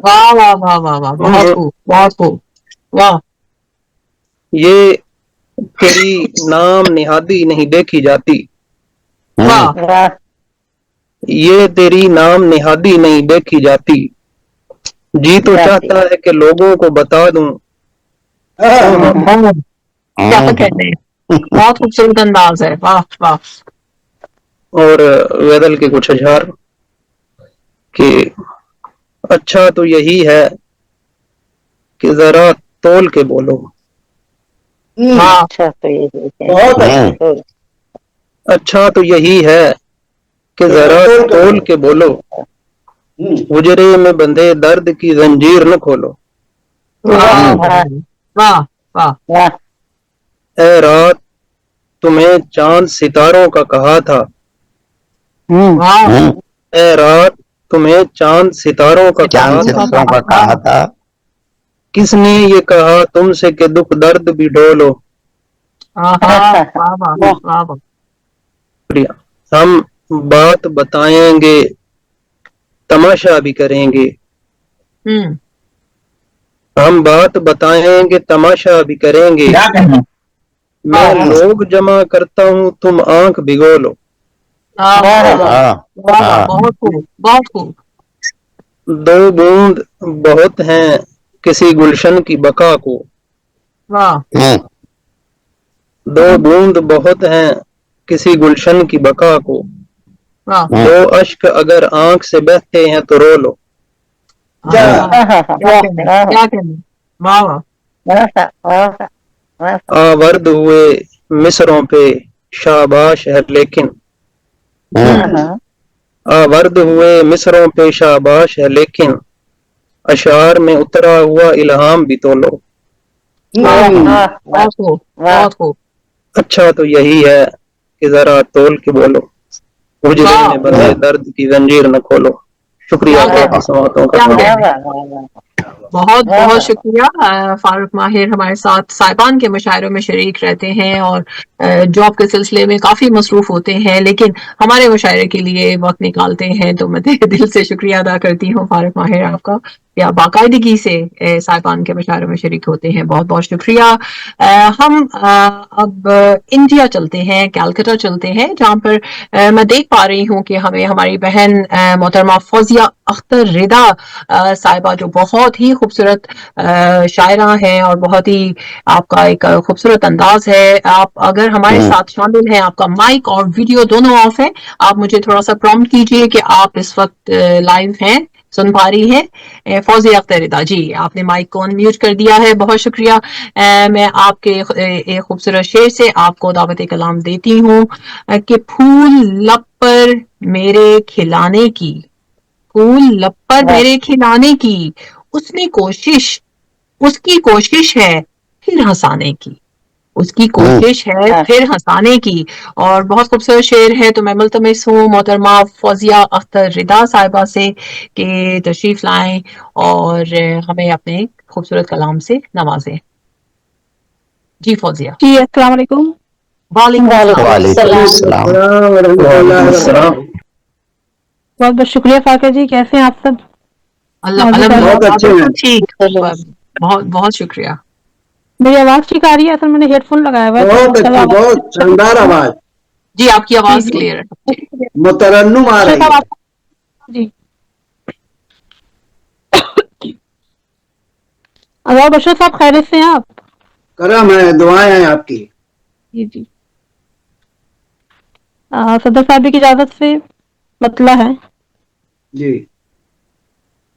वाह वाह वाह वाह वाह, बहुत खूब वाह। ये तेरी नाम निहादी नहीं देखी जाती। वाह। ये तेरी नाम निहादी नहीं देखी जाती। जी तो चाहता है कि लोगों को बता दूं। क्या कहने, बहुत खूबसूरत अंदाज है। वाह वाह। और गजल के कुछ अशार कि अच्छा तो यही है कि जरा तोल के बोलो। अच्छा तो यही है। अच्छा तो यही है कि जरा तोल के बोलो। हुजरे में बंधे दर्द की जंजीर न खोलो। वाह वाह वाह। اے رات تمہیں چاند ستاروں کا کہا تھا، اے رات تمہیں چاند ستاروں کا کہا تھا، کس نے یہ کہا تم سے کہ دکھ درد بھی ڈولو؟ شکریہ۔ ہم بات بتائیں گے تماشا بھی کریں گے، ہم بات بتائیں گے تماشا بھی کریں گے، میں لوگ جمع کرتا ہوں تم آنکھ بھگو لو۔ بہت خوب، بہت خوب۔ دو بوند بہت ہیں کسی گلشن کی بقا کو، دو بوند بہت ہیں کسی گلشن کی بقا کو، دو اشک اگر آنکھ سے بہتے ہیں تو رو لو۔ آورد ہوئے مصروں پہ شاباش ہے لیکن، آورد ہوئے مصروں پہ شاباش ہے لیکن، اشعار میں اترا ہوا الہام بھی تو لو۔ اچھا تو یہی ہے کہ ذرا تول کے بولو، اجڑے میں بندھے درد کی زنجیر نہ کھولو۔ شکریہ آپ کی سماعتوں کا۔ بہت بہت شکریہ۔ فاروق ماہر ہمارے ساتھ صاحبان کے مشاعروں میں شریک رہتے ہیں اور جاب کے سلسلے میں کافی مصروف ہوتے ہیں، لیکن ہمارے مشاعرے کے لیے وقت نکالتے ہیں، تو میں دل سے شکریہ ادا کرتی ہوں فاروق ماہر آپ کا، یا باقاعدگی سے صاحبان کے مشاعروں میں شریک ہوتے ہیں، بہت بہت شکریہ۔ ہم اب انڈیا چلتے ہیں، کلکتہ چلتے ہیں، جہاں پر میں دیکھ پا رہی ہوں کہ ہمیں ہماری بہن محترمہ فوزیہ اختر رضا صاحبہ، جو بہت ہی خوبصورت شاعرہ ہیں اور بہت ہی آپ کا ایک خوبصورت انداز ہے، آپ اگر ہمارے ساتھ شامل ہیں، آپ کا مائک اور ویڈیو دونوں آف ہے، آپ مجھے تھوڑا سا پرومپٹ کیجئے کہ آپ اس وقت لائیو ہیں، سن پا رہی ہیں۔ فوزیہ اختر رضا جی، آپ نے مائک کو ان میوٹ کر دیا ہے، بہت شکریہ۔ میں آپ کے ایک خوبصورت شعر سے آپ کو دعوت کلام دیتی ہوں کہ پھول لب پر میرے کھلانے کی، پھول لب پر میرے کھلانے کی، اس کی کوشش ہے پھر ہنسانے کی، اس کی کوشش ہے پھر ہنسانے کی۔ اور بہت خوبصورت شعر ہے، تو میں ملتمس ہوں محترمہ فوزیہ اختر رضا صاحبہ سے کہ تشریف لائیں اور ہمیں اپنے خوبصورت کلام سے نوازیں۔ جی فوزیہ۔ جی السلام علیکم۔ وعلیکم السلام۔ بہت بہت شکریہ فاقہ جی، کیسے ہیں آپ سب؟ بہت اچھے ہیں، ٹھیک، بہت بہت شکریہ۔ میری آواز ٹھیک آ رہی ہے؟ اصل میں نے ہیڈ فون لگایا ہوا ہے، بہت شاندار آواز، جی آپ کی آواز کلیئر ہے، مترنم آ رہی ہے۔ جی اللہ بشر صاحب خیریت سے ہیں آپ؟ کرم ہے، دعائیں ہیں آپ کی۔ جی جی، صدر صاحب کی اجازت سے مطلب ہے جی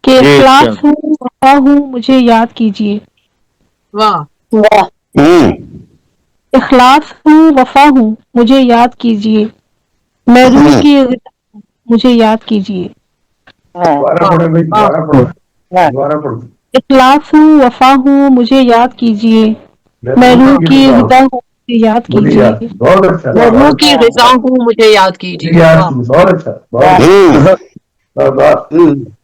کہ اخلاص ہوں وفا ہوں مجھے یاد کیجیے، واہ، اخلاص ہوں وفا ہوں مجھے یاد کیجیے، میں روح کی مجھے یاد کیجیے، اخلاص ہوں وفا ہوں مجھے یاد کیجیے، میں روح کی غذا ہوں مجھے یاد کیجیے، میں روح کی غذا ہوں مجھے یاد کیجیے۔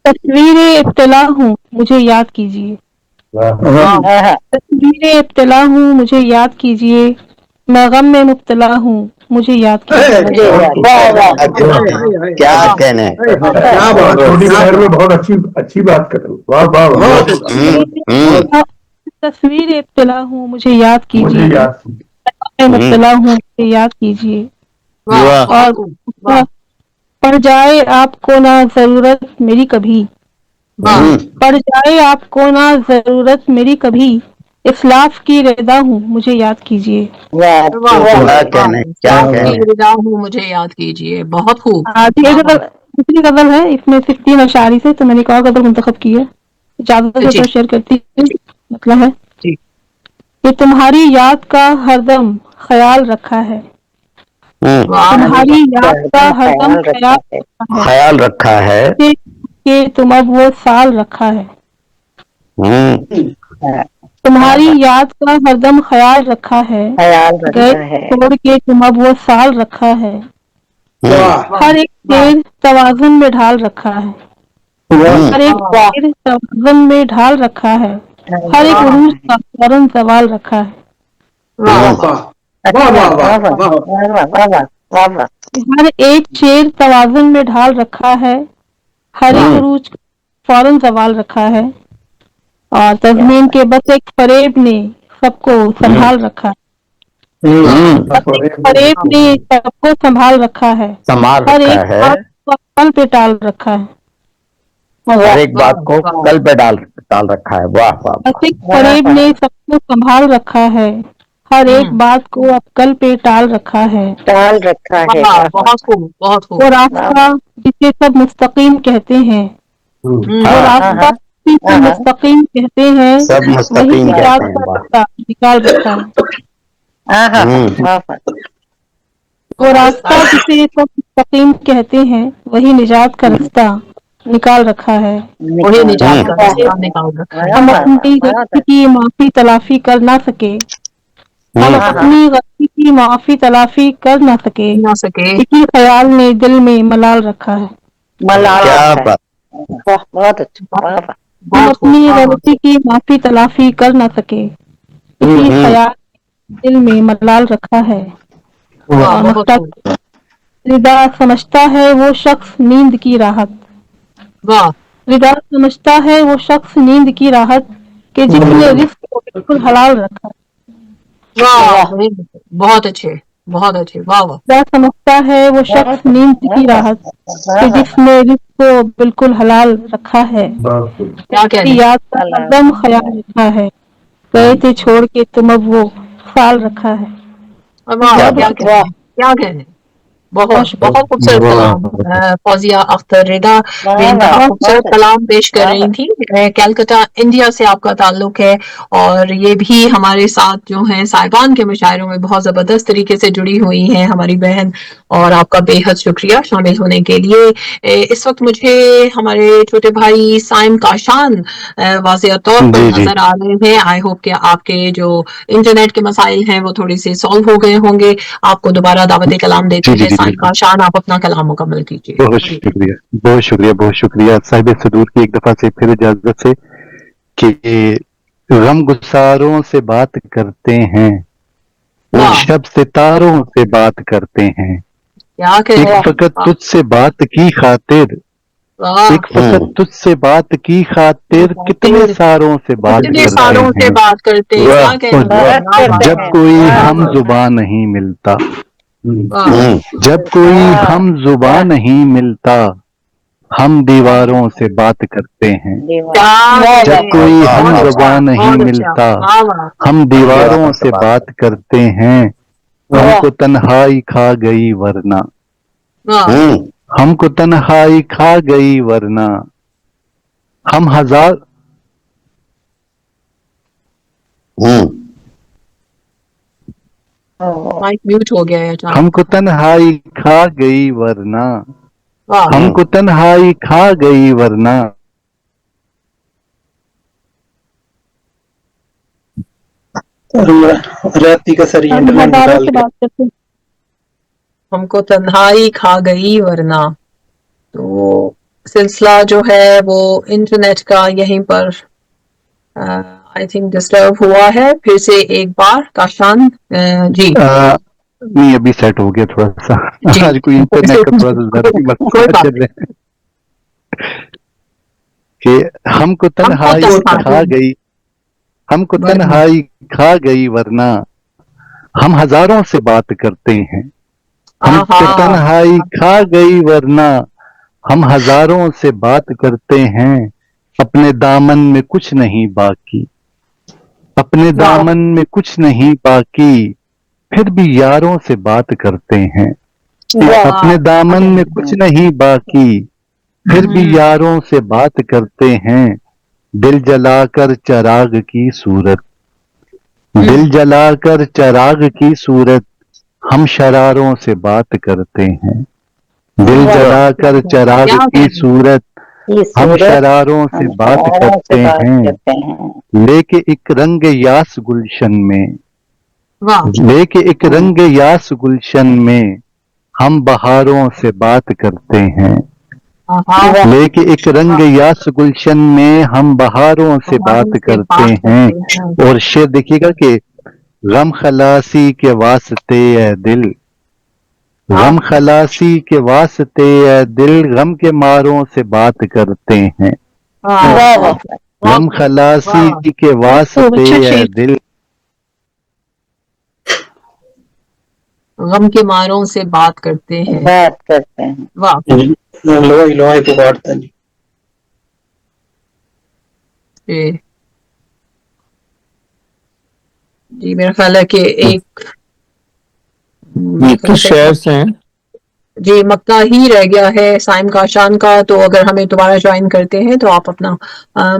تصویر ابتلا ہوں مجھے یاد کیجیے، تصویر ابتلا ہوں مجھے یاد کیجیے، میں غم میں مبتلا ہوں مجھے یاد کیجیے۔ کیا کہنے، کیا بات، چھوٹی شہر میں بہت اچھی بات کر رہے ہو، واہ واہ واہ۔ تصویر ابتلا ہوں مجھے یاد کیجیے، میں مبتلا ہوں مجھے یاد کیجیے، اور پڑ جائے آپ کو نہ ضرورت میری کبھی، پڑ جائے آپ کو نہ ضرورت میری کبھی، اخلاص کی رضا ہوں مجھے یاد کیجیے۔ رضا ہوں مجھے یاد کیجیے، بہت خوب۔ دوسری غزل ہے، اس میں صرف 3 اشعاری سے، تو میں نے ایک اور غزل منتخب کی ہے، اجازت سے شیئر کرتی ہوں۔ مطلب ہے کہ تمہاری یاد کا ہر دم خیال رکھا ہے، تمہاری یاد کا ہر دم خیال رکھا ہے کہ تم اب وہ سال رکھا ہے، तुम्हारी याद का हरदम ख्याल रखा है, गए छोड़ के तुम अब वो साल रखा है। हर एक शेर तवाज़ुन में ढाल रखा है, हर एक शेर तवाज़ुन में ढाल रखा है, हर एक उरूज का फौरन सवाल रखा है। हर एक शेर तवाज़ुन में ढाल रखा है, हर एक उरूज का फौरन सवाल रखा है। और तज़मीन के बस एक फरेब ने सबको संभाल रखा है, बस एक फरेब ने सबको संभाल रखा है, हर एक बात को कल पे टाल रखा है। हर एक बात को कल पे टाल रखा है। वाह वाह। बस एक फरेब ने सबको संभाल रखा है, हर एक बात को अब कल पे टाल रखा है। बहुत खूब, बहुत खूब। वो रास्ता जिसे सब मुस्तकीम कहते हैं, वो रास्ता जिसे मुस्तकीम कहते हैं, सब मुस्तकीम वही कहते निजात हैं। का वाह। रास्ता निकाल रखा है। वो रास्ता जिसे सब मुस्तकीम कहते हैं, वही निजात का रास्ता निकाल रखा है। वही निजात का रास्ता निकाल रखा है। हम अपनी गलती की माफी तलाफी कर ना सके, हम अपनी गलती की माफी तलाफी कर ना सके, इसी ख्याल ने दिल में मलाल रखा है। क्या बात। हम अपनी गलती की माफी तलाफी कर ना सके, इसी ख्याल दिल में मलाल रखा है। रिदा समझता है वो शख्स नींद की राहत, रिदा समझता है वो शख्स नींद की राहत, कि जिसने रिस्क को बिल्कुल हलाल रखा। बहुत अच्छे, बहुत अच्छे। वाह वाह। रिदा समझता है वो शख्स नींद की राहत, कि जिसने रिस्क को बिल्कुल हलाल रखा है। क्या कह रहे हैं? याद का हरदम ख्याल रखा है, गए थे छोड़ के तुम अब वो साल रखा है। वाह, क्या कह रहे हैं? क्या कह रहे हैं? बहुत बहुत खूबसूरत कलाम। फौजिया अख्तर रिदा बेइंतहा खूबसूरत कलाम पेश कर रही थी। कलकत्ता इंडिया से आपका ताल्लुक है और ये भी हमारे साथ जो है साहिबान के मुशायरों में बहुत ज़बरदस्त तरीके से जुड़ी हुई हैं हमारी बहन, और आपका बेहद शुक्रिया शामिल होने के लिए। इस वक्त मुझे हमारे छोटे भाई साइम काशान वाज़ेह तौर पर नजर आ रहे हैं। आई होप कि आपके जो इंटरनेट के मसाइल हैं वो थोड़ी सी सॉल्व हो गए होंगे। आपको दोबारा दावत कलाम देते हैं। साइम काशान, आप अपना कलाम मुकम्मल कीजिए। बहुत शुक्रिया, बहुत शुक्रिया, बहुत शुक्रिया साहिब सदूर की एक दफा से फिर इजाजत से कि गम गुसारों से बात करते हैं, शब सितारों से बात करते हैं, एक फकत तुझसे बात की खातिर, एक फकत तुझसे बात की खातिर कितने सारों से बात करते हैं। जब कोई हम जुबान नहीं मिलता, जब कोई हम जुबान नहीं मिलता, हम दीवारों से बात करते हैं। जब कोई हम जुबान नहीं मिलता, हम दीवारों से बात करते हैं। हमको तन्हाई खा गई वरना, हमको तन्हाई खा गई वरना, हम हजार माइक म्यूट हो गया है। हमको तन्हाई खा गई वरना, हमको तन्हाई खा गई वरना, राती का सर हमको तन्हाई खा गई वरना। तो सिलसिला जो है वो इंटरनेट का यहीं पर आई थिंक डिस्टर्ब हुआ है। फिर से एक बार काशान जी। नहीं, अभी सेट हो गया थोड़ा सा। आज कोई इंटरनेट का थोड़ा सा चल रहा है कि हमको तन्हाई खा गई, हमको तन्हाई खा गई वरना, हम हजारों से बात करते हैं। हमको तन्हाई खा गई वरना, हम हजारों से बात करते हैं। अपने दामन में कुछ नहीं बाकी, अपने दामन में कुछ नहीं बाकी, फिर भी यारों से बात करते हैं। अपने दामन में कुछ नहीं बाकी, फिर भी यारों से बात करते हैं। दिल जलाकर चिराग की सूरत, दिल जलाकर चिराग की सूरत, हम शरारों से बात करते हैं। दिल जलाकर चिराग की सूरत, ہم شراروں سے بات کرتے ہیں لیکے ایک رنگ یاس گلشن میں، لیکے ایک رنگ یاس گلشن میں ہم بہاروں سے بات کرتے ہیں، لیکے ایک رنگ یاس گلشن میں ہم بہاروں سے بات کرتے ہیں۔ اور شعر دیکھیے گا کہ غم خلاصی کے واسطے اے دل، غم خلاصی کے واسطے اے دل غم کے ماروں سے بات کرتے ہیں، غم خلاصی کے واسطے اے دل غم کے ماروں سے بات کرتے ہیں۔ واہ لوہے کو کاٹتا نہیں۔ جی میرا خیال ہے کہ ایک شعر ہیں جی مکہ ہی رہ گیا ہے سائم کاشان کا، تو اگر ہمیں دوبارہ جوائن کرتے ہیں تو آپ اپنا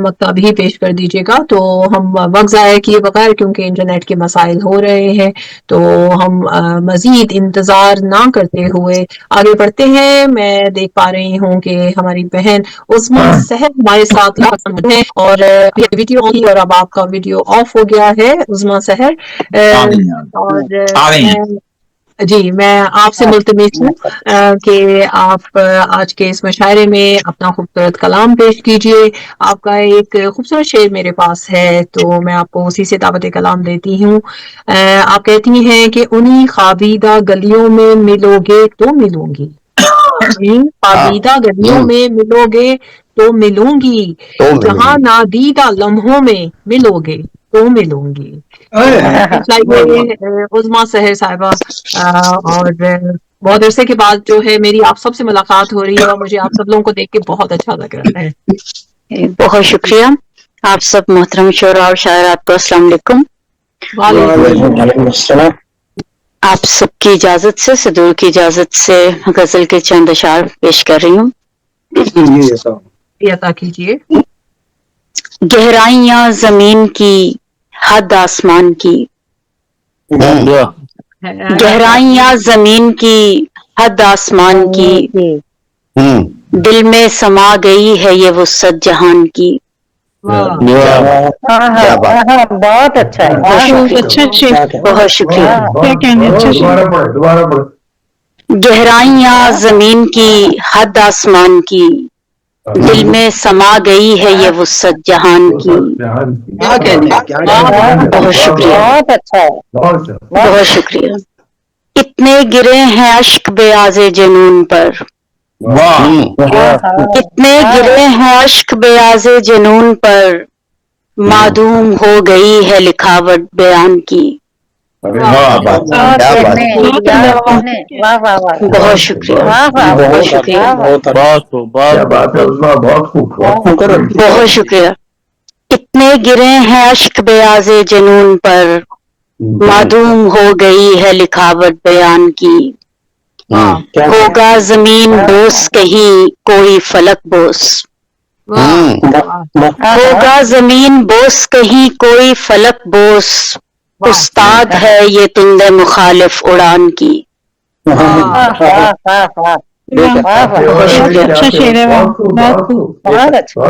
مکہ بھی پیش کر دیجیے گا، تو ہم وقت ضائع کیے بغیر کیونکہ انٹرنیٹ کے مسائل ہو رہے ہیں تو ہم مزید انتظار نہ کرتے ہوئے آگے بڑھتے ہیں۔ میں دیکھ پا رہی ہوں کہ ہماری بہن عظمیٰ سحر ہمارے ساتھ ہیں اور ویڈیو آن اور اب آپ کا ویڈیو آف ہو گیا ہے عظمیٰ سحر، اور جی میں آپ سے ملتمس ہوں کہ آپ آج کے اس مشاعرے میں اپنا خوبصورت کلام پیش کیجئے۔ آپ کا ایک خوبصورت شعر میرے پاس ہے تو میں آپ کو اسی سے دعوت کلام دیتی ہوں۔ آپ کہتی ہیں کہ انہی خوابیدہ گلیوں میں ملو گے تو ملوں گی، خوابیدہ گلیوں میں ملو گے تو ملوں گی، جہاں نادیدہ لمحوں میں ملو گے تو ملوں گی۔ عظمیٰ سحر صاحبہ، اور بہت عرصے کے بعد جو ہے میری آپ سب سے ملاقات ہو رہی ہے اور مجھے آپ سب لوگوں کو دیکھ کے بہت اچھا لگ رہا ہے۔ بہت شکریہ آپ سب محترم شعراء اور شاعرات کو السلام علیکم۔ وعلیکم السلام۔ آپ سب کی اجازت سے، صدور کی اجازت سے غزل کے چند اشعار پیش کر رہی ہوں۔ عطا کیجیے۔ گہرائیاں زمین کی، حد آسمان کی، گہرائیاں زمین کی، حد آسمان کی، دل میں سما گئی ہے یہ وسعت جہان کی۔ بہت اچھا ہے، بہت شکریہ۔ گہرائیاں زمین کی، حد آسمان کی، دل میں سما گئی ہے یہ وسعت جہان کی۔ بہت شکریہ، بہت شکریہ۔ اتنے گرے ہیں اشک بیاض جنون پر، اتنے گرے ہیں اشک بیاض جنون پر، معدوم ہو گئی ہے لکھاوٹ بیان کی۔ بہت شکریہ، بہت شکریہ، بہت شکریہ۔ اتنے گرے ہیں اشک بیاض جنون پر، معدوم ہو گئی ہے لکھاوٹ بیان کی۔ ہوگا زمین بوس کہیں کوئی فلک بوس، ہوگا زمین بوس کہیں کوئی فلک بوس، استاد ہے یہ تند مخالف اڑان کی۔ بہت شکریہ،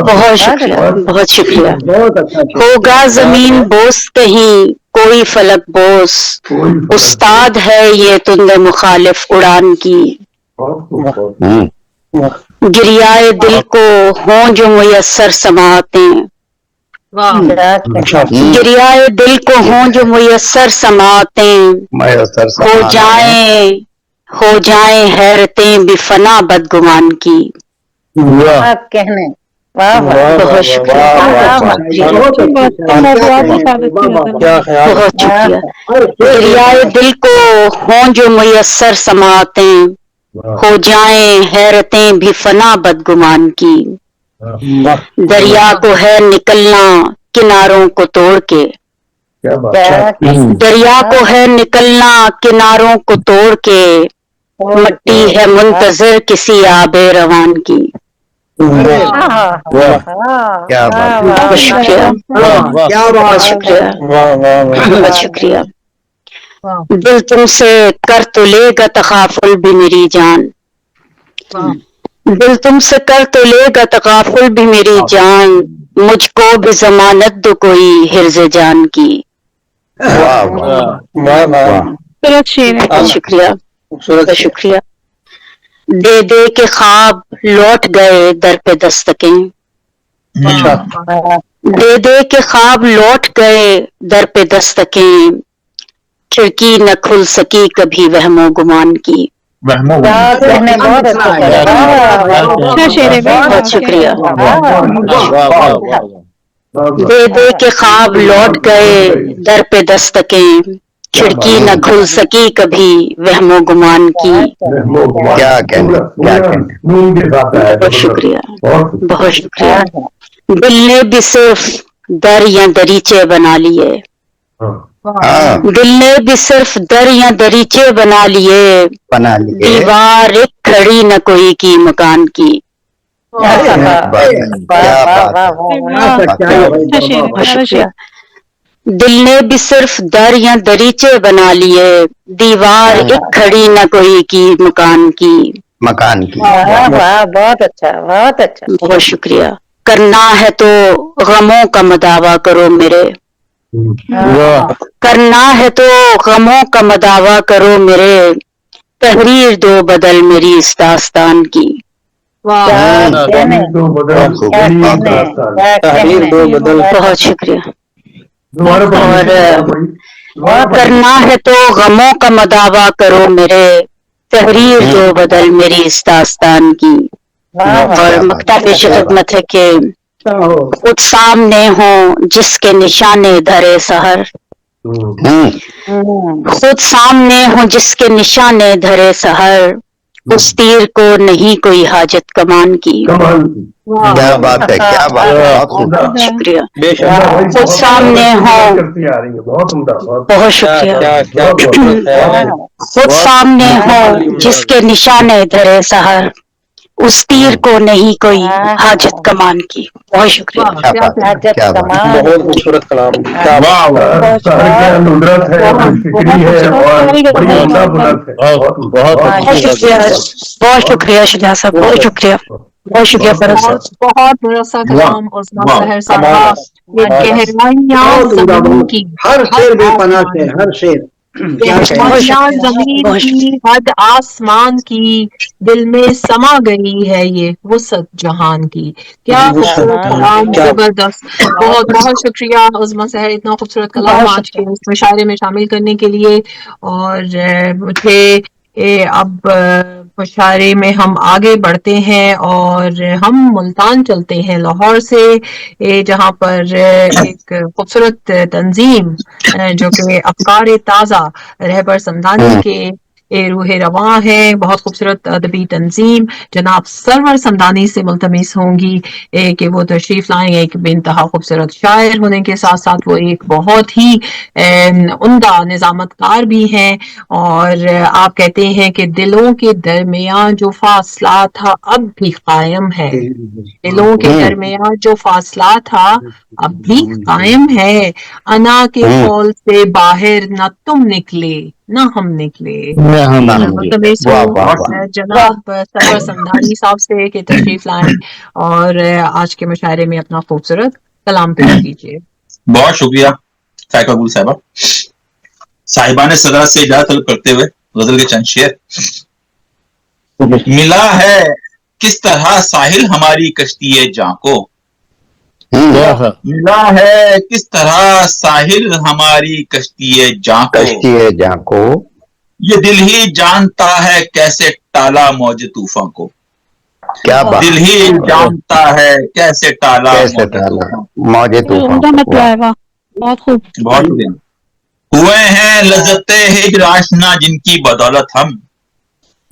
بہت شکریہ، بہت شکریہ۔ ہوگا زمین بوس کہیں کوئی فلک بوس، استاد ہے یہ تند مخالف اڑان کی۔ گریائے دل کو ہوں جو میسر سماعتیں، گریائے دل کو ہوں جو میسر سماعتیں، ہو جائیں حیرتیں بھی فنا بدگمان کی۔ بہت شکریہ، بہت شکریہ۔ گریائے دل کو ہوں جو میسر سماعتیں، ہو جائیں حیرتیں بھی فنا بدگمان کی۔ دریا کو ہے نکلنا کناروں کو توڑ کے، دریا کو ہے نکلنا کناروں کو توڑ کے، مٹی ہے منتظر کسی آب روان کی۔ بہت شکریہ، بہت شکریہ، بہت شکریہ۔ دل تم سے کر تو لے گا تغافل بھی میری جان، दिल तुमसे कर तो लेगा तगाफुल भी मेरी जान, मुझको भी जमानत दो कोई हिर्ज़े जान की। वाह वाह वाह, शुक्रिया, बहुत शुक्रिया। दे दे के ख्वाब लौट गए दर पे दस्तकें, दे दे के ख्वाब लौट गए दर पे दस्तकें, खिड़की न खुल सकी कभी वहमो गुमान की। बहुत शुक्रिया। दे दे के ख्वाब लौट गए दर पे दस्तकें, खिड़की न खुल सकी कभी वहमो गुमान की। क्या कहने, क्या कहने। बहुत शुक्रिया, बहुत शुक्रिया। दिल ने भी सिर्फ दर या दरीचे बना लिए, दिल ने भी सिर्फ दर या दरीचे बना लिए, दीवार एक खड़ी न कोई की मकान की। दिल ने भी सिर्फ दर या दरीचे बना लिए, दीवार एक खड़ी न कोई की मकान की। वाह, बहुत अच्छा, बहुत अच्छा, बहुत शुक्रिया। करना है तो गमों का मदावा करो मेरे, करना है तो गमों का मदावा करो मेरे, तहरीर दो बदल मेरी इस दास्तान की। बहुत शुक्रिया। और करना है तो गमों का मदावा करो मेरे, तहरीर दो बदल मेरी इस दास्तान की। और मक्ता पेश खिदमत है कि खुद सामने हो जिसके निशाने धरे सहर, खुद सामने हो जिसके निशाने धरे सहर, उस तीर को नहीं कोई हाजत कमान की। क्या बात है, क्या बात है। शुक्रिया। खुद सामने हो, बहुत शुक्रिया। खुद सामने हो जिसके निशाने धरे सहर, उस तीर को नहीं कोई हाजत कमान की। बहुत शुक्रिया। बहुत खूबसूरत कलाम। बहुत शुक्रिया शुजा साहब, बहुत शुक्रिया, बहुत शुक्रिया फरज साहब। बहुत बड़ा सा कलाम और सहर साहब, ये गहराइयां जमीन की, हर शेर बेपनाह है, हर शेर गहराइयां जमीन की, हद आसमान की, दिल में समा गई है ये वसत जहान की। क्या खूबसूरत कलाम, जबरदस्त। बहुत बहुत शुक्रिया उज़मा सहर, इतना खूबसूरत कलाम आज के इस मुशायरे में शामिल करने के लिए। और मुझे अब मुशायरे में हम आगे बढ़ते हैं और हम मुल्तान चलते हैं लाहौर से, जहाँ पर एक खूबसूरत तंजीम जो कि अफकार ताज़ा रहबर समदानी के रूह रवां है, बहुत खूबसूरत अदबी तंजीम जनाब सरवर समदानी से मुल्तमिस होंगी कि वो तशरीफ लाएंगे। एक बेइंतहा खूबसूरत शायर होने के साथ साथ वो एक बहुत ही उम्दा निजामतकार भी हैं। और आप कहते हैं कि दिलों के दरमियान जो फासला था अब भी कायम है, दिलों के दरमियान जो फासला था अब भी कायम है, अना के कौल से बाहर न तुम निकले न हम निकले। जनाब सरवर समदानी साहब से कि तशरीफ लाएं और आज के मुशायरे में अपना खूबसूरत कलाम पेश कीजिए। बहुत शुक्रिया साहिबा गुल साहिबा। साहिबा ने सदा से इजाजत तलब करते हुए गजल के चंद शेर। मिला है किस तरह साहिल हमारी कश्ती जां को, मिला है किस तरह साहिल हमारी कश्ती जां को, ये दिल ही जानता है कैसे टाला मौज तूफान को। क्या बात, दिल ही जानता है कैसे टाला मौज तूफान। बहुत खूब, बहुत हुए हैं लज्जते हिज्र आशना जिनकी बदौलत हम,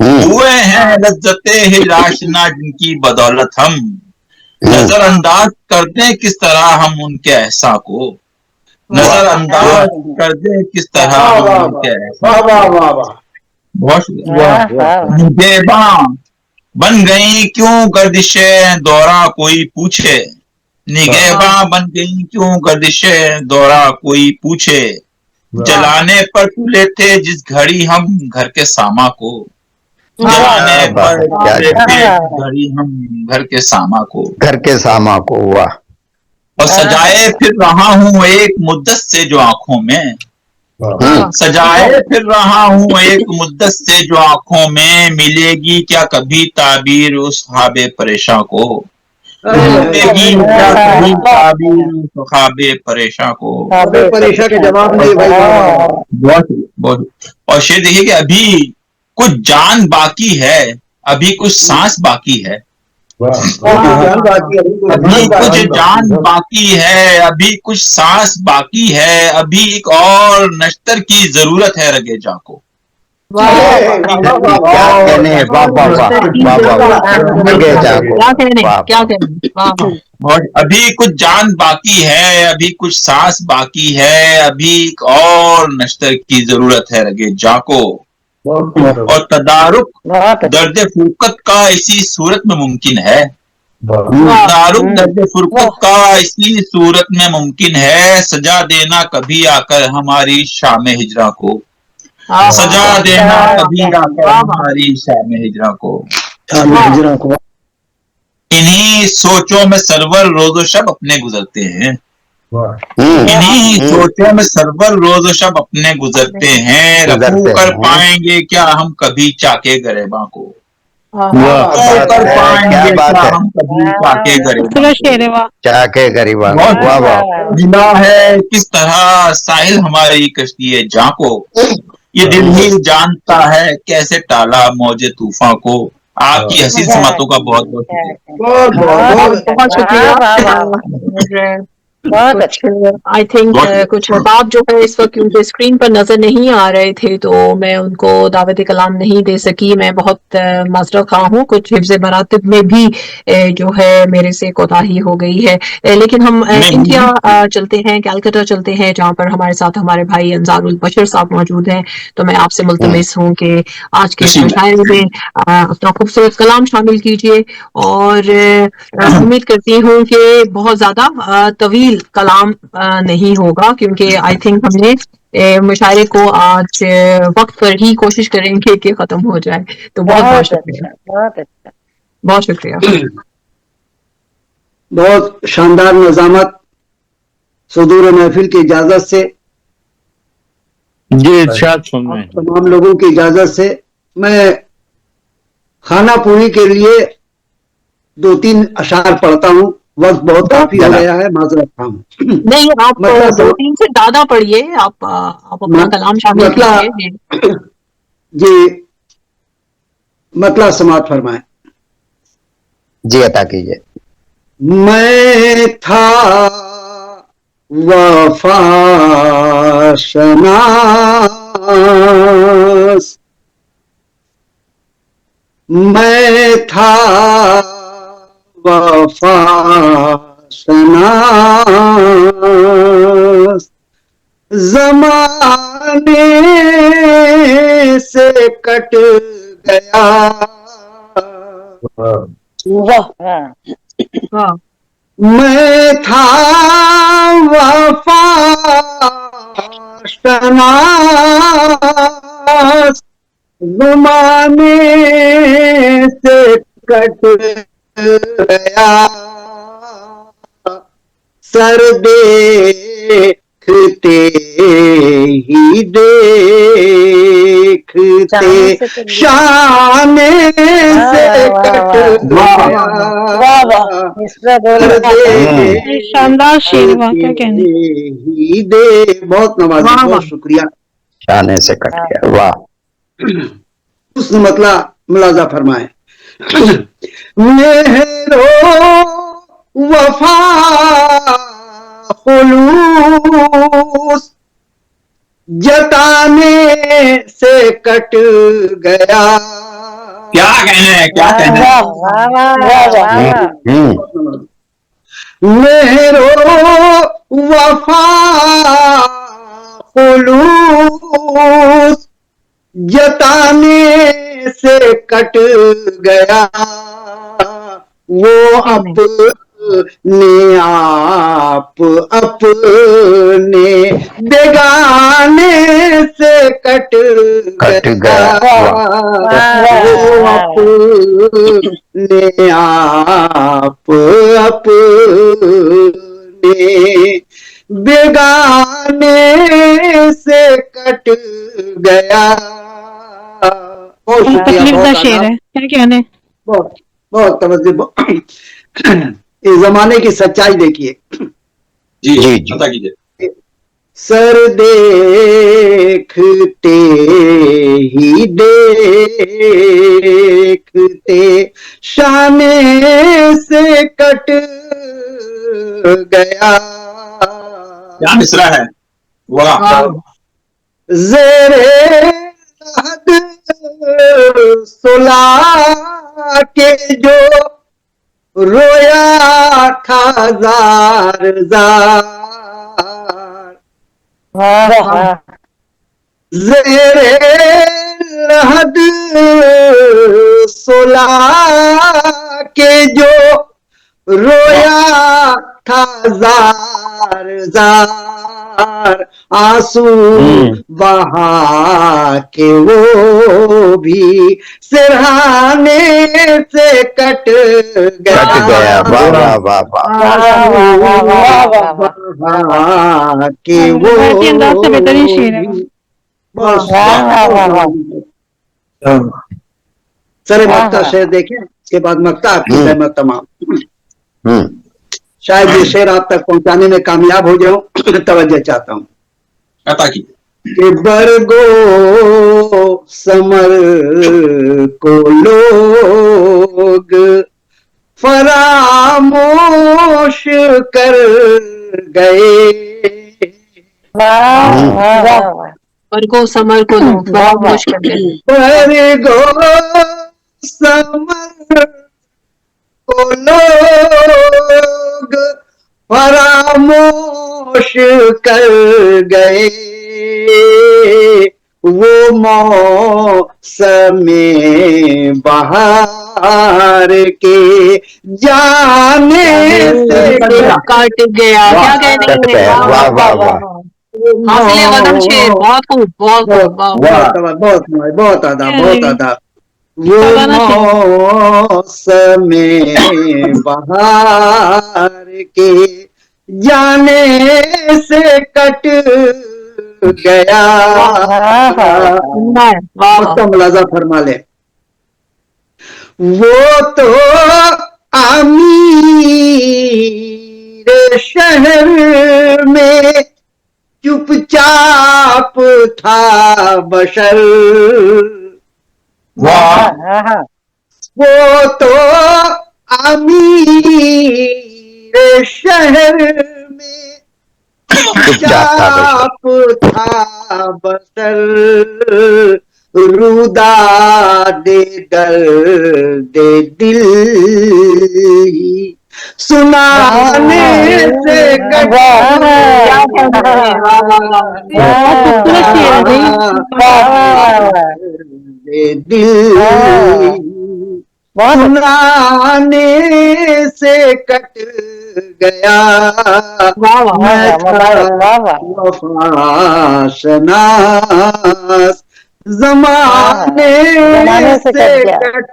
हुए हैं लज्जते हिज्र आशना जिनकी बदौलत हम, नजरअंदाज कर दें किस तरह हम उनके एहसा को, नजरअंदाज कर दें किस तरह हम उनके एहसा। बहुत निगहबां बन गई क्यों गर्दिशे दौरा कोई पूछे, निगहबां बन गई क्यों गर्दिशे दौरा कोई पूछे, जलाने पर तुले थे जिस घड़ी हम घर के सामा को, जलाने पर घड़ी हम घर के सामा को वाह। और सजाए फिर रहा हूँ एक मुद्दत से जो आंखों में, सजाए फिर रहा हूँ एक मुद्दत से जो आंखों में, मिलेगी क्या कभी ताबीर उस ख्वाबे परेशान को, मिलेगी क्या कभी ताबीर उस ख्वाबे परेशान को। परेशान के जवाब नहीं भाई। बहुत। और शेर देखिए कि अभी कुछ जान बाकी है, अभी कुछ सांस बाकी है, अभी कुछ जान बाकी है, अभी कुछ सांस बाकी है, अभी एक और नश्तर की जरूरत है रगेजा को। अभी कुछ जान बाकी है, अभी कुछ सांस बाकी है, अभी एक और नश्तर की जरूरत है रगेजा को। और तदारुक दर्द फुरकत का इसी सूरत में मुमकिन है, तदारुक दर्द फुरकत का इसी सूरत में मुमकिन है, सजा देना कभी आकर हमारी शाम हिजरा को, सजा देना कभी आकर हमारी शाम हिजरा को। इन्हीं सोचों में सरवर रोजो शब अपने गुजरते हैं, इन्हीं सोचों में सरवर रोजो शब अपने गुजरते हैं, रफू कर पाएंगे क्या हम कभी चाके गरीबा को, कर पाएंगे क्या हम कभी चाके गरीबा को। गिला है किस तरह साहिल हमारी कश्ती है जहाँ को, ये दिल ही जानता है कैसे टाला मौजे तूफान को। आपकी हसीन समातों का बहुत बहुत शुक्रिया। आई थिंक कुछ अहबाब जो है इस वक्त क्योंकि स्क्रीन पर नजर नहीं आ रहे थे तो मैं उनको दावत कलाम नहीं दे सकी। मैं बहुत माजरत खा हूँ, कुछ हिफ्ज़ मरातिब में भी जो है मेरे से कोताही हो गई है। लेकिन हम इंडिया चलते हैं, कैलकाटा चलते हैं जहाँ पर हमारे साथ हमारे भाई अंजारुल बशर साहब मौजूद हैं। तो मैं आपसे मुल्तमिस हूँ कि आज के मुशायरे में अपना खूबसूरत कलाम शामिल कीजिए और उम्मीद करती हूँ कि बहुत ज्यादा तवील कलाम नहीं होगा क्योंकि आई थिंक हमने मुशायरे को आज वक्त पर ही कोशिश करेंगे कि खत्म हो जाए। तो बहुत बहुत शुक्रिया, बहुत शुक्रिया। बहुत शानदार नज़ामत। सदूर महफिल की इजाजत से जी इरशाद सुन रहे हैं। तमाम लोगों की इजाजत से मैं खाना पूरी के लिए 2-3 अशार पढ़ता हूँ। वक्त बहुत काफी हो गया है, माजरत खाम। नहीं आप मतलब 2-3 से ज्यादा पढ़िए, आप अपना कलाम शामिल कीजिए। जी मतलब समात फरमाए जी, अता कीजिए। मैं था वफा शनास, मैं था वफा शनास, ज़माने से कट गया। मैं था वफा शनास, ज़माने से कट गया। सर देखते ही देखते शाने से कट गया। शानदार शेर, क्या कहने। ही दे, बहुत नवाजी, बहुत शुक्रिया। शाने से कट गया, वाह। उस मतलब मुलाजा फरमाए। मेहरो वफा खुलूस जताने से कट गया। क्या कहना है, क्या कहना है। मेहरो वफा खुलूस जताने से कट गया। वो अब आप अपने बेगाने से कट गया, वो अपने आप अपने बेगाने से कट गया। बहुत शुक्रिया, बहुत शेर है, क्या कहने, बहुत बहुत तवज्जो। इस जमाने की सच्चाई देखिए। जी जी पता कीजिए। सर देखते ही देखते शाने से कट गया। क्या मिसरा है, वाह। ज़ेरे लहद सुला के जो रोया था जार जार, ज़ेरे लहद सुला के जो रोया था जार जार, आंसू बहा के वो भी सिरहाने से कट गया। वाह वाह वाह बहा के वो सरे मक्ता शेर देखें, इसके बाद मक्ता आपकी रहमत तमाम। शायद ये शेर आप तक पहुंचाने में कामयाब हो जाऊं, तवज्जो चाहता हूं। कि बरगो समर को लोग फरामोश कर गए, बरगो समर को लोग फरामोश कर गए, बरगो समर को लोग फरामोश कर गए, वो मौसमे बहार के जाने से कट गया। क्या कहते हैं, हासिल वजन शेर, बहुत खूब, बहुत खूब, बहुत आदाब, बहुत आदाब। वो मौसमे बहार के जाने से कट गया। मुलाजा फरमा ले। वो तो अमीर शहर में चुपचाप था बशर, वो तो अमीर शहर में चुपचाप था बशर, रुदा दे दर्द दिल सुनाने से सुनाने से कट गया। वफाशनास ज़माने से कट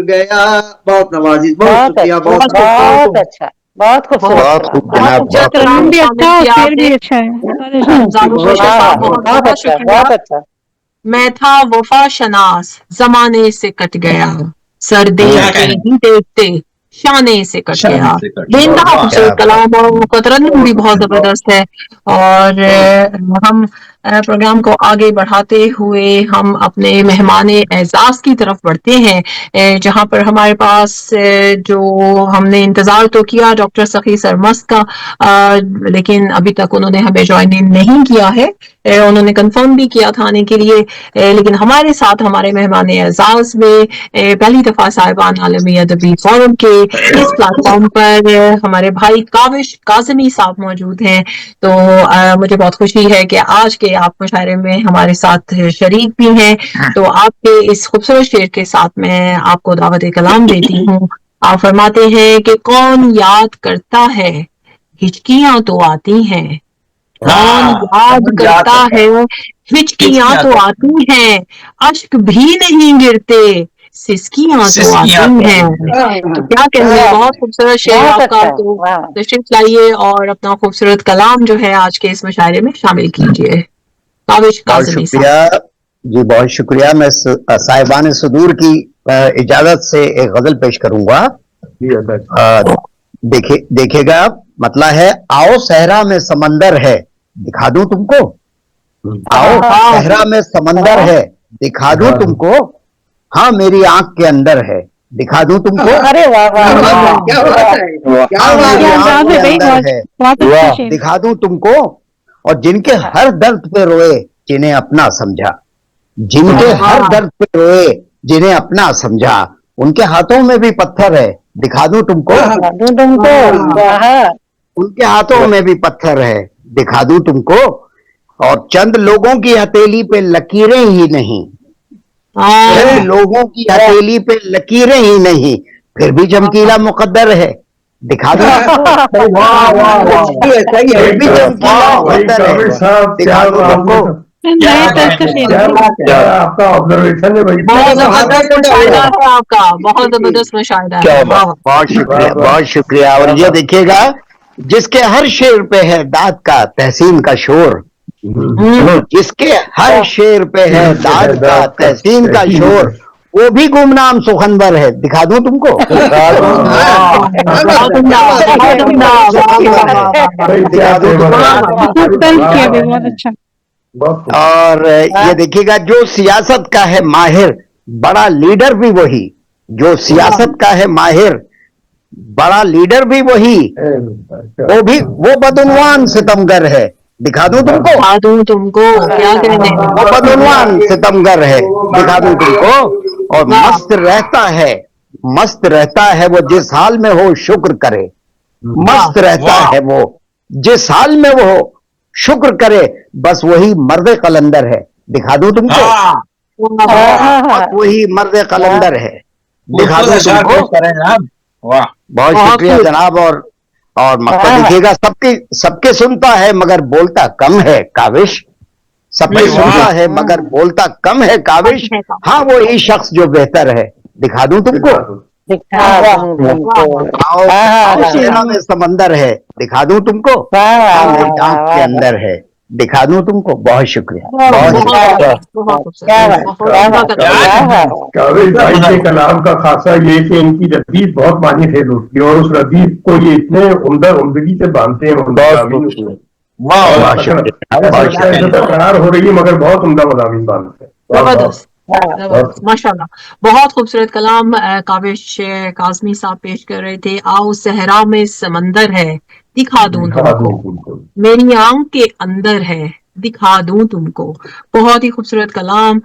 गया। बहुत नवाजी, बहुत शुक्रिया, बहुत अच्छा, बहुत खूबसूरत, भी अच्छा और शेर भी अच्छा है। बहुत अच्छा। मैं था वफा शनास जमाने से कट गया, सर देखते ही देखते शाने से कट गया। बेनतहा खूबसूरत कलाम और तरन्नुम भी बहुत जबरदस्त है। और हम प्रोग्राम को आगे बढ़ाते हुए हम अपने मेहमान एजाज की तरफ बढ़ते हैं, जहां पर हमारे पास जो हमने इंतजार तो किया डॉक्टर सखी सरमस्त का, लेकिन अभी तक उन्होंने हमें ज्वाइन इन नहीं किया है। उन्होंने कंफर्म भी किया था आने के लिए, लेकिन हमारे साथ हमारे मेहमान एजाज में पहली दफा साहिबान आलमी अदबी फोरम के इस प्लेटफॉर्म पर हमारे भाई काविश काज़मी साहब मौजूद हैं। तो मुझे बहुत खुशी है कि आज के आप मुशायरे में हमारे साथ शरीक भी हैं। तो आपके इस खूबसूरत शेर के साथ मैं आपको दावत कलाम देती हूँ। آپ فرماتے ہیں کہ کون یاد کرتا ہے ہچکیاں تو آتی ہیں، کون یاد کرتا ہے ہچکیاں تو آتی ہیں، اشک بھی نہیں گرتے سسکیاں تو آتی ہیں. تو کیا کہنے، بہت خوبصورت شعر آپ کا. تو تشریف لائیے اور اپنا خوبصورت کلام جو ہے آج کے اس مشاعرے میں شامل کیجیے. کاوش بہت کاظمی شکریہ جی، بہت شکریہ. میں صاحبان صدور کی اجازت سے ایک غزل پیش کروں گا. دیکھے گا مطلب ہے، آؤ صحرا میں سمندر ہے دکھا دوں تم کو، آؤ صحرا میں سمندر ہے دکھا دوں تم کو، ہاں میری آنکھ کے اندر ہے دکھا دوں تم کو. ارے واہ دکھا دوں تم کو، اور جن کے ہر درد پہ روئے جنہیں اپنا سمجھا، جن کے ہر درد پہ روئے جنہیں اپنا سمجھا، ان کے ہاتھوں میں بھی پتھر ہے دکھا دوں تم کو، ان کے ہاتھوں میں بھی پتھر ہے دکھا دوں تم کو، اور چند لوگوں کی ہتھیلی پہ لکیریں ہی نہیں، چند لوگوں کی ہتھیلی پہ لکیریں ہی نہیں، پھر بھی چمکیلا مقدر ہے دکھا دوں پھر بھی چمکیلا مقدر ہے دکھا دوں تم کو. آپ کا آبزرویشن ہے بھائی، بہت زبردست مشاہدہ ہے آپ کا، بہت زبردست مشاہدہ ہے. بہت شکریہ، بہت شکریہ. اور یہ دیکھیے گا، جس کے ہر شعر پہ ہے داد کا تحسین کا شور، جس کے ہر شعر پہ ہے داد کا تحسین کا شور، وہ بھی گمنام سخنور ہے دکھا دوں تم کو. اور یہ دیکھیے گا، جو سیاست کا ہے ماہر بڑا لیڈر بھی وہی، جو سیاست کا ہے ماہر بڑا لیڈر بھی وہی، وہ بدعنوان ستمگر ہے دکھا دوں تم کو، وہ بدعنوان ستمگر ہے دکھا دوں تم کو. اور مست رہتا ہے وہ جس حال میں ہو شکر کرے، مست رہتا ہے وہ جس حال میں وہ ہو شکر کرے، بس وہی مرد قلندر ہے دکھا دوں تم کو، وہی مرد قلندر ہے دکھا دوں تم کو. بہت شکریہ جناب. اور مقصد دیکھیے گا، سب کے سنتا ہے مگر بولتا کم ہے کاوش، سب کے سنتا ہے مگر بولتا کم ہے کاوش، ہاں وہی شخص جو بہتر ہے دکھا دوں تم کو. صحرا میں سمندر ہے دکھا دوں تم کو، میری آنکھ کے اندر ہے دکھا دوں تم کو. بہت شکریہ، کاوش بھائی کے کلام کا خاصہ یہ کہ ان کی ردیف بہت معنی خیز ہوتی ہے، اور اس ردیف کو یہ اتنے عمدگی سے باندھتے ہیں. تکرار ہو رہی ہے مگر بہت عمدہ مضامین باندھتے ہیں. ماشاء اللہ، بہت خوبصورت کلام کاوش کاظمی صاحب پیش کر رہے تھے. آؤ صحرا میں سمندر ہے دکھا دوں تم کو، میری آنکھ کے اندر ہے دکھا دوں تم کو. بہت ہی خوبصورت کلام.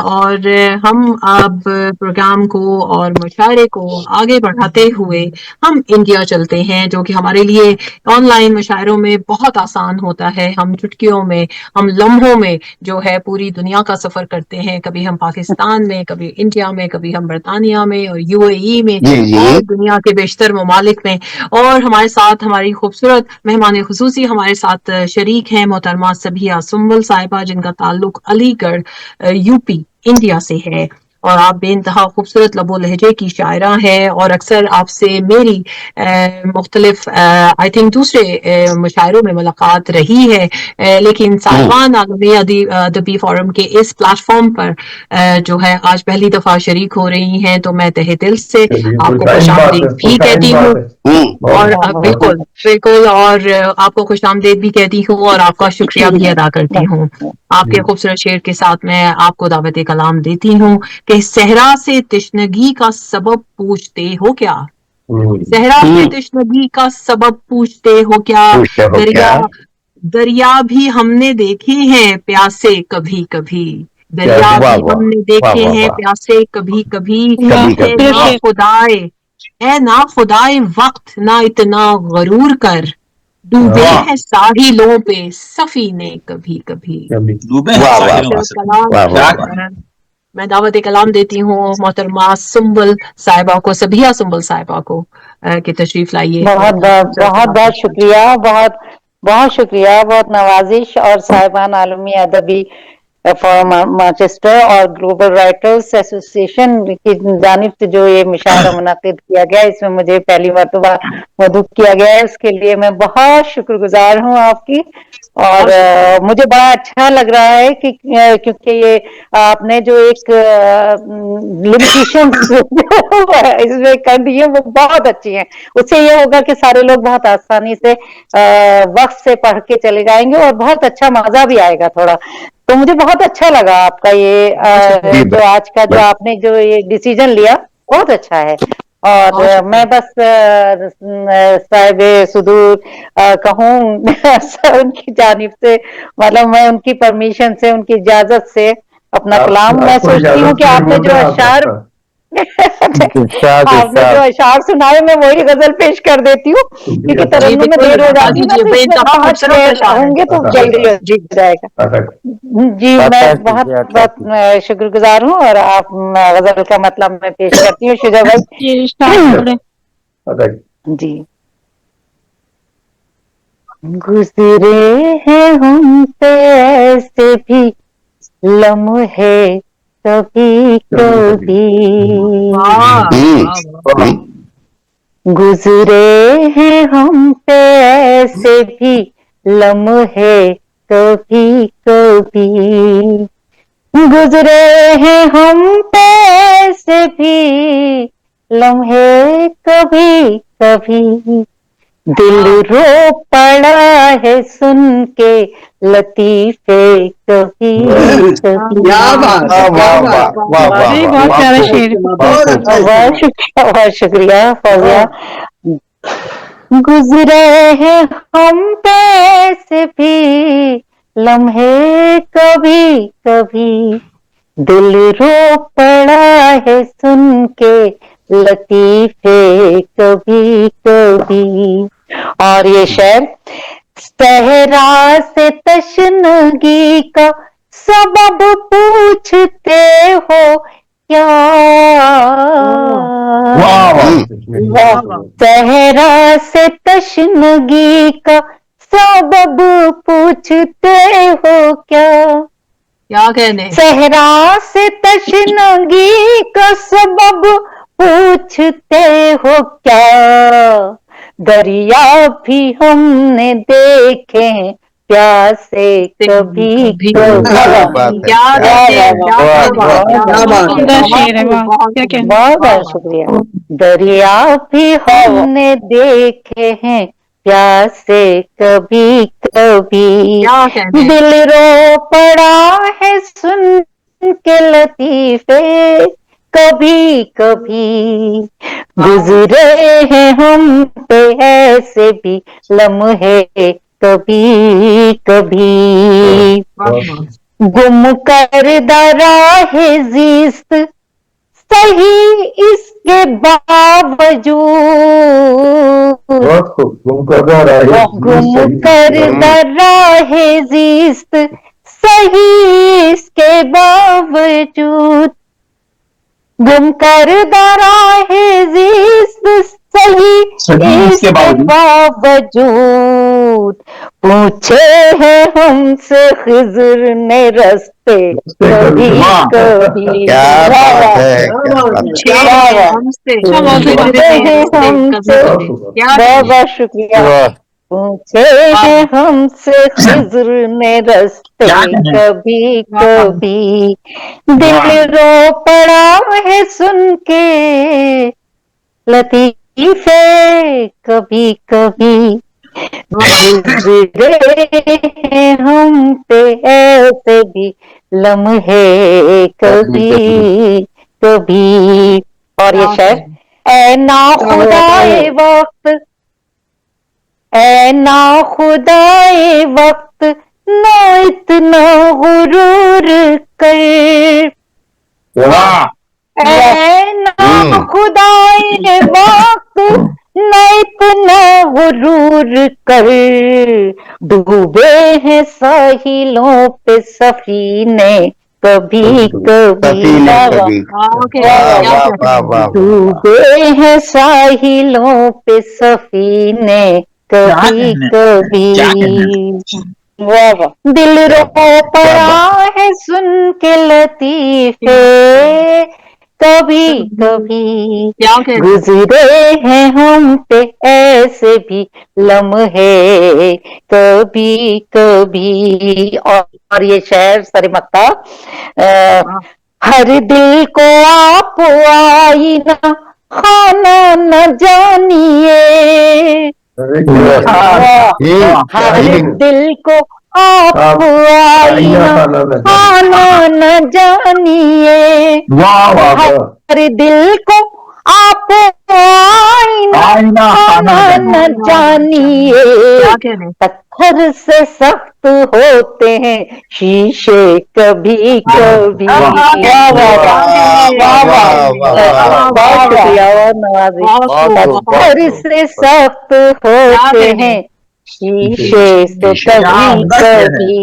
اور ہم اب پروگرام کو اور مشاعرے کو آگے بڑھاتے ہوئے ہم انڈیا چلتے ہیں، جو کہ ہمارے لیے آن لائن مشاعروں میں بہت آسان ہوتا ہے. ہم چٹکیوں میں، ہم لمحوں میں جو ہے پوری دنیا کا سفر کرتے ہیں. کبھی ہم پاکستان میں، کبھی انڈیا میں، کبھی ہم برطانیہ میں اور UAE میں اور دنیا کے بیشتر ممالک میں. اور ہمارے ساتھ ہماری خوبصورت مہمان خصوصی ہمارے ساتھ شریک ہیں محترمہ سبیہ سنبل صاحبہ، جن کا تعلق علی گڑھ UP انڈیا سے ہے، اور آپ بے انتہا خوبصورت لب و لہجے کی شاعرہ ہیں. اور اکثر آپ سے میری مختلف آئی تھنک دوسرے مشاعروں میں ملاقات رہی ہے، لیکن صاحبان عالمی ادبی فورم کے اس پلیٹ فارم پر جو ہے آج پہلی دفعہ شریک ہو رہی ہیں، تو میں تہہ دل سے آپ کو خوش آمدید بھی کہتی ہوں. اور بالکل اور آپ کو خوش آمدید بھی کہتی ہوں، اور آپ کا شکریہ بھی ادا کرتی ہوں. آپ کے خوبصورت شعر کے ساتھ میں آپ کو دعوت کلام دیتی ہوں کہ صحرا سے تشنگی کا سبب پوچھتے ہو کیا، صحرا سے تشنگی کا سبب پوچھتے ہو کیا، دریا بھی ہم نے دیکھے ہیں پیاسے کبھی کبھی، دریا بھی ہم نے دیکھے ہیں پیاسے کبھی کبھی، اے نا خدائے وقت نہ اتنا غرور کر، ڈوبے ہیں ساحلوں پہ سفینے کبھی کبھی. मैं दावत कलाम देती हूँ मोहतरमा सुम्बुल साहिबा को, सबिया सुम्बुल साहिबा को कि तशरीफ लाइए। बहुत बहुत शुक्रिया, बहुत शुक्रिया, बहुत नवाजिश। और साहिबान आलमी अदबी मैनचेस्टर और ग्लोबल राइटर्स एसोसिएशन की जानिब से जो ये मुशायरा मुनाकिद किया गया, इसमें मुझे पहली मरतबा मदद किया गया है, इसके लिए मैं बहुत शुक्रगुजार हूँ आपकी। और मुझे बड़ा अच्छा लग रहा है कि क्योंकि ये आपने जो एक लिमिटेशन इसमें कर दी है वो बहुत अच्छी है। उससे ये होगा कि सारे लोग बहुत आसानी से वक्त से पढ़ के चले जाएंगे और बहुत अच्छा मजा भी आएगा थोड़ा। तो मुझे बहुत अच्छा लगा आपका ये जो आज का जो आपने जो ये डिसीजन लिया, बहुत अच्छा है। और मैं बस साहिब सुदूर कहूँ उनकी जानिब से, मतलब मैं उनकी परमिशन से, उनकी इजाजत से अपना कलाम मैं सोचती हूँ कि आपने जो अशार आपने जो अशार सुनाए मैं वही गजल पेश कर देती हूँ, क्योंकि तरन्नुम में देर हो जाती है ना, तो होंगे तो जल्दी हो जाएगा। जी मैं बहुत बहुत शुक्रगुजार हूँ। और आप गजल का मतलब मैं पेश करती हूँ शुजा भाई जी। गुजरे हैं हम पे ऐसे भी लम्हे कभी कभी, गुजरे हैं हम पे ऐसे भी लम्हे कभी कभी, गुजरे हैं हम पे ऐसे भी लम्हे कभी कभी, दिल रो पड़ा है सुन के लतीफे कभी कभी। बहुत प्यारा शेर, बहुत शुक्रिया फौजिया। गुजरे हैं हम पे से भी लम्हे कभी कभी, दिल रो पड़ा है सुन के लतीफे कभी कभी। और ये शेर, सहरा से तशनगी का सबब पूछते हो क्या, सहरा से तशनगी का सबब पूछते हो क्या कहने, सहरा से तशनगी का सबब पूछते हो क्या, दरिया भी हमने देखे प्यासे कभी कभी। बहुत शुक्रिया। दरिया भी हमने देखे हैं प्यासे कभी कभी, दिल रो पड़ा है सुन के लतीफे कभी कभी, गुजरे हैं हम पे ऐसे भी लम्हे कभी कभी, गुम कर दराहे ज़िस्त सही इसके बावजूद, गुम कर दराहे ज़िस्त सही इसके बावजूद, गुम कर दराहे ज़िस्त सही इसके बावजूद, पूछे हैं हमसे खिज़र ने रस्ते कभी कभी। क्या बात है, बहुत शुक्रिया। पूछे हैं हमसे खिज़र ने रस्ते कभी कभी, दिल रो पड़ा है सुन के लतीफे कभी कभी, गुजरे हम पे ऐसे भी लम्हे कभी कभी। और ये शेर, ऐ ना खुदाए वक्त, ऐ ना खुदाए वक्त ना इतना गुरूर कर, ऐ ना खुदाए वक्त न इतना गुरूर कर, डूबे हैं साहिलों पे सफीने कभी कभी डूबे हैं साहिलों पे सफीने कभी कभी दिल रो पड़ा है सुन के लतीफे कभी कभी गुजरे हैं हम पे ऐसे भी लम्हे कभी कभी। और ये शेर सरी मक्ता हर दिल को आप आईना खाना न जानिए हर दिल को आप आईना खाना न जानिए हर दिल को आप आईना खाना न जानिए पत्थर से सख्त होते हैं शीशे कभी कभी। पत्थर से सख्त होते हैं शीशे से कभी कभी।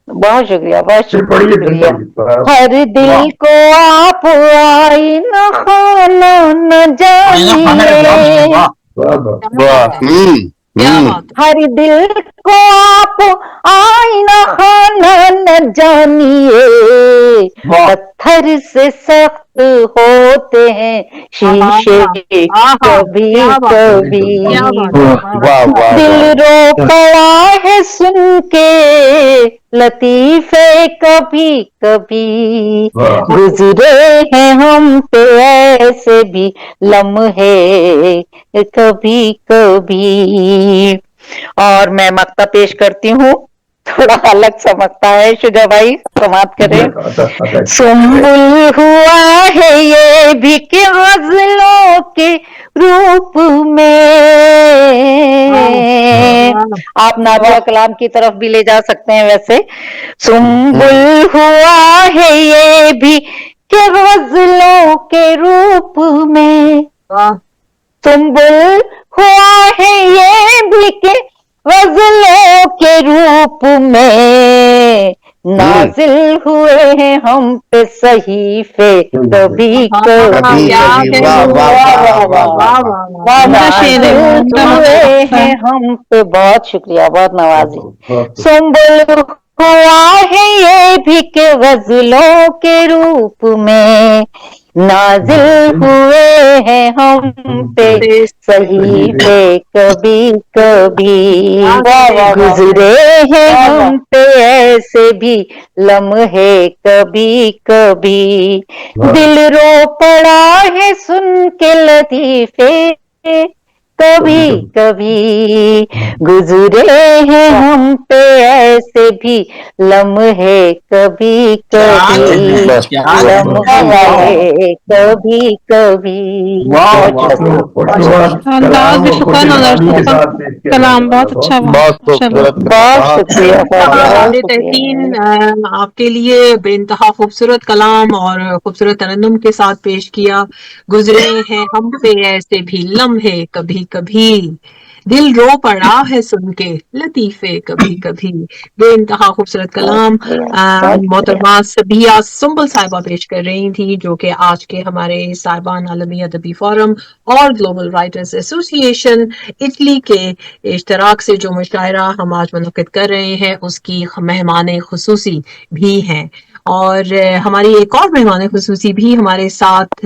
बहुत शुक्रिया बहुत शुक्रिया। हर दिल को आप आईना खाना न जानिए हर दिल को आप आईना खाना न जानिए पत्थर से सख्त होते हैं शीशे कभी कभी। दिल रो पड़ा है सुन के लतीफे कभी कभी गुजरे हैं हम पे ऐसे भी लम्हे कभी कभी। और मैं मक्ता पेश करती हूँ थोड़ा अलग सा मक्ता है शुजा भाई समाप्त करें। सुम्बुल हुआ है ये भी कि गजलों के रूप में आप नादिया कलाम की तरफ भी ले जा सकते हैं वैसे। सुम्बुल हुआ है ये भी कि गजलों के रूप में सुम्बुल हुआ है ये भी कि गजलों के रूप में नाजिल हुए हैं हम पे सहीफे कभी कभी हुए हैं हम पे। बहुत शुक्रिया बहुत नवाजी। सुम्बुल हुआ है ये भी के गजलों के रूप में नाजिल हुए हैं हम पे सहीफे कभी कभी गुजरे हैं हम पे ऐसे भी लम्हे कभी कभी। दिल रो पड़ा है सुन के लतीफे कभी कभी गुजरे हैं हम पे ऐसे भी लम्हे कभी कभी लम्हे कभी कभी। अंदाज भी सुकून और कलाम बहुत अच्छा बहुत शुक्रिया। आपके लिए बेइंतहा खूबसूरत कलाम और खूबसूरत तरन्नुम के साथ पेश किया। गुजरे हैं हम पे ऐसे भी लम्हे कभी कभी दिल रो पड़ा है सुन के लतीफे कभी कभी। बेइंतहा खूबसूरत कलाम मोहतरमा सबिया सुंबल साहिबा पेश कर रही थी जो कि आज के हमारे साहिबान आलमी अदबी फोरम और ग्लोबल राइटर्स एसोसिएशन इटली के इश्तराक से जो मुशायरा हम आज मुनक़िद कर रहे हैं उसकी मेहमान खुसूसी भी हैं। और हमारी एक और मेहमान खुसूसी भी हमारे साथ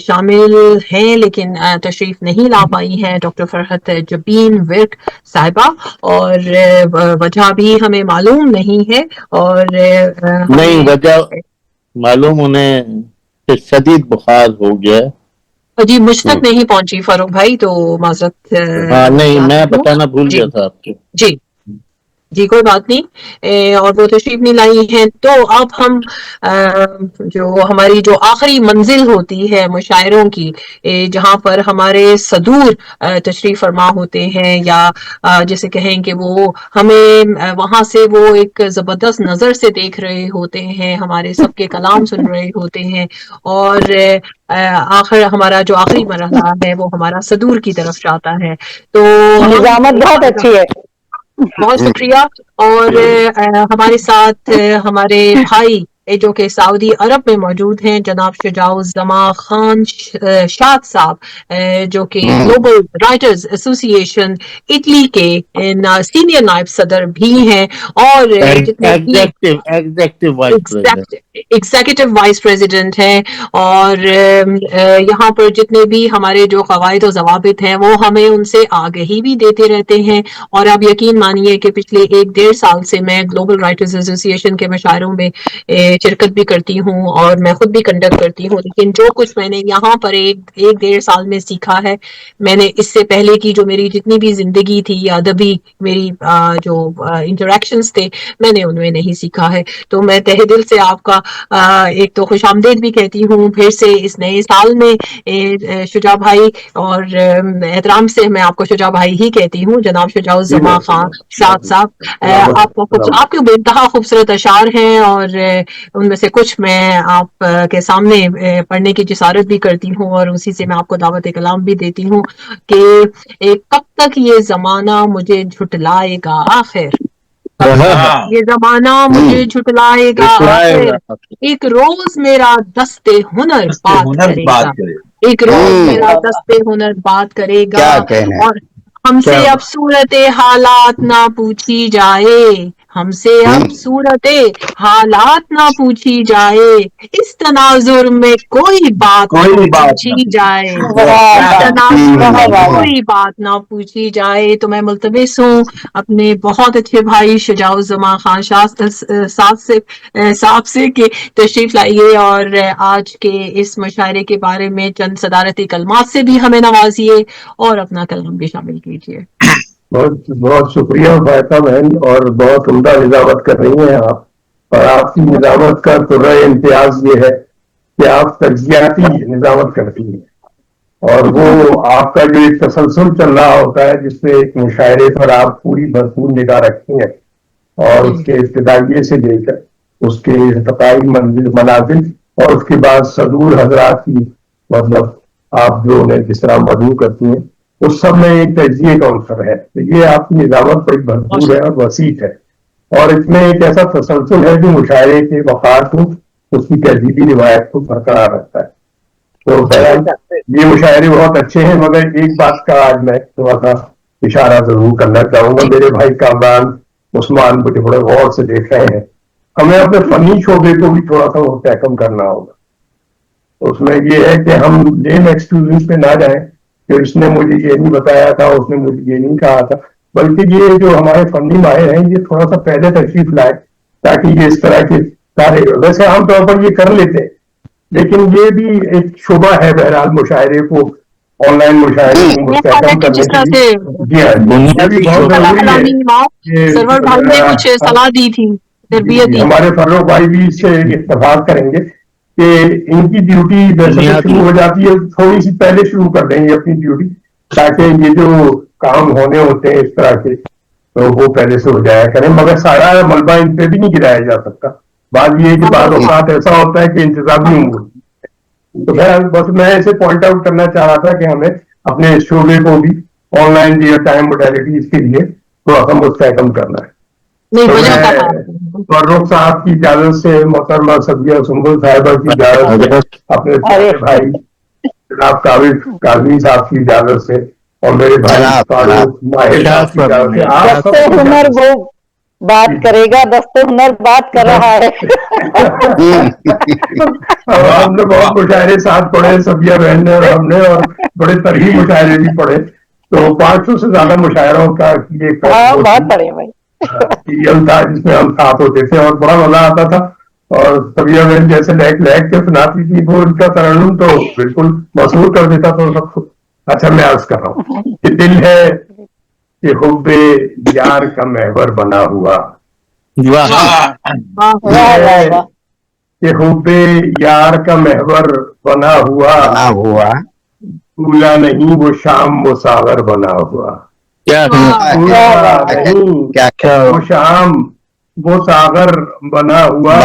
शामिल हैं लेकिन तशरीफ नहीं ला पाई हैं डॉक्टर फरहत जबीन विर्क साहिबा और वजह भी हमें मालूम नहीं है। और नहीं वजह मालूम उन्हें शदीद बुखार हो गया जी मुझ तक नहीं पहुंची फारूक भाई तो माजरत। नहीं मैं बताना भूल गया था आपको। जी कोई बात नहीं और वो तशरीफ नहीं लाई हैं। तो अब हम जो हमारी जो आखिरी मंजिल होती है मुशायरों की जहाँ पर हमारे सदूर तशरीफ फरमा होते हैं या जैसे कहें कि वो हमें वहाँ से वो एक जबरदस्त नजर से देख रहे होते हैं हमारे सबके कलाम सुन रहे होते हैं और आखिर हमारा जो आखिरी मरहला है वो हमारा सदूर की तरफ जाता है। तो निजामत बहुत अच्छी है। बहुत शुक्रिया। और हमारे साथ हमारे भाई जो कि सऊदी अरब में मौजूद हैं, जनाब शुजाउज़्ज़मा खान शाद साहब, जो कि ग्लोबल राइटर्स एसोसिएशन इटली के सीनियर नायब सदर भी हैं और एग्जीक्यूटिव वाइस प्रेसिडेंट हैं। और यहाँ पर जितने भी हमारे जो कवायद और ज़वाबित हैं वो हमें उनसे आगाही भी देते रहते हैं। और आप यकीन मानिए कि पिछले 1-1.5 साल से मैं ग्लोबल राइटर्स एसोसिएशन के मशायरों में शिरकत भी करती हूँ और मैं खुद भी कंडक्ट करती हूँ। लेकिन जो कुछ मैंने यहाँ पर 1-1.5 साल में सीखा है, मैंने इससे पहले की जो मेरी जितनी भी जिंदगी थी या अदबी मेरी जो इंटरेक्शंस थे, मैंने उनमें नहीं सीखा है। तो मैं तहे दिल से आपका एक तो खुश आमदीद भी कहती हूँ फिर से इस नए साल में शुजा भाई, और एहतराम से मैं आपको शुजा भाई ही कहती हूँ, जनाब शुजाउज़्ज़मा खान शाद साहब। आपके बेइंतहा खूबसूरत अशार हैं और उनमें से कुछ मैं आप के सामने पढ़ने की जिसारत भी करती हूँ और उसी से मैं आपको दावत कलाम भी देती हूँ कि कब तक ये जमाना मुझे झुटलाएगा आखिर, ये जमाना मुझे झुटलाएगा आखिर, एक रोज मेरा दस्ते हुनर बात करेगा, एक रोज मेरा दस्ते हुनर बात करेगा। और हमसे अब सूरत हालात ना पूछी जाए, हमसे अब सूरत हालात ना पूछी जाए, इस तनाजुर में कोई बात पूछी जाए, इस तनाजुर में कोई बात ना पूछी जाए। तो मैं मुल्तमिस हूँ अपने बहुत अच्छे भाई शुजाउज़्ज़मा खान साहब से कि तशरीफ लाइए और आज के इस मुशायरे के बारे में चंद सदारती कलमात से भी हमें नवाजिए और अपना कलाम भी शामिल कीजिए। बहुत बहुत शुक्रिया फायता बहन, और बहुत उम्दा निजामत कर रही हैं आप। और आपकी निजामत का तो इम्तियाज ये है कि आप तजियाती निजामत करती हैं और वो आपका जो एक तसलसल चल रहा होता है जिसमें एक मुशायरे पर आप पूरी भरपूर निगाह रखती हैं और उसके इब्तिदाइये से लेकर उसके इर्तिकाई मनाजिल और उसके बाद सदूर हजरात की मतलब आप जो उन्हें जिस तरह मदू करती हैं उस सब में एक तजिए का अवसर है। तो ये आपकी निजामत बड़ी भरपूर है और वसीत है और इसमें एक ऐसा तसलसल है जो मुशायरे के वक़ार को उसकी तहजीबी रिवायत को बरकरार रखता है। तो बहरहाल ये मुशायरे बहुत अच्छे हैं, मगर एक बात का आज मैं थोड़ा सा इशारा जरूर करना चाहूंगा। मेरे भाई कामरान उस्मान मुझे बड़े गौर से देख रहे हैं, हमें अपने फनी शोबे को भी थोड़ा सा वो तहकम करना होगा। उसमें ये है कि हम लेम एक्सक्यूज पे ना जाएं कि उसने मुझे ये नहीं बताया था, उसने मुझे ये नहीं कहा था, बल्कि ये जो हमारे फनी माहिर हैं ये थोड़ा सा पहले तशरीफ लाए ताकि ये इस तरह के सारे, वैसे आमतौर पर ये कर लेते हैं लेकिन ये भी एक शोभा है बहरहाल मुशायरे को, ऑनलाइन मुशायरे को मुस्तहकम करने के लिए। जी हाँ, हमारे फर्रुख भाई भी इससे इत्तेफाक करेंगे कि इनकी ड्यूटी वैसे शुरू हो जाती है, थोड़ी सी पहले शुरू कर देंगे अपनी ड्यूटी ताकि ये जो काम होने होते हैं इस तरह के तो वो पहले से हो जाया करें, मगर सारा मलबा इन पे भी नहीं गिराया जा सकता। बात ये कि बाद औक़ात ऐसा होता है कि इंतजामी उम्र, तो बस मैं ऐसे पॉइंट आउट करना चाह रहा था कि हमें अपने शोबे को भी ऑनलाइन रियल टाइम मोडेलिटीज के लिए थोड़ा सा मुस्तहकम करना है। तो फर्रुख साहब की इजाजत से, मोहतरमा सबिया सुंबुल साहिबा की इजाजत से, अपने भाई जनाब काज़ी साहब की इजाजत से और मेरे भाई फारूक माहिर साहब की इजाजत से, हुनर वो बात करेगा, दस्ते हुनर बात कर रहा है। हमने बहुत मुशायरे साथ पढ़े, सबिया बहन ने और हमने, और बड़े तरही मुशायरे भी पढ़े, तो 500 से ज्यादा मुशायरों का बहुत पढ़े भाई सीरियल था जिसमें हम साथ होते थे और बड़ा मजा आता था। और सबिया बहन जैसे लहक लहक के सुनाती थी वो उनका तरन्नुम तो बिल्कुल मशहूर कर देता था सबको। अच्छा, मैं अर्ज कर रहा हूँ कि दिल है कि हुब्बे यार का महवर बना हुआ, कि हुब्बे यार का महवर बना हुआ भूला नहीं वो शाम वो सागर बना हुआ, वो शाम वो सागर बना हुआ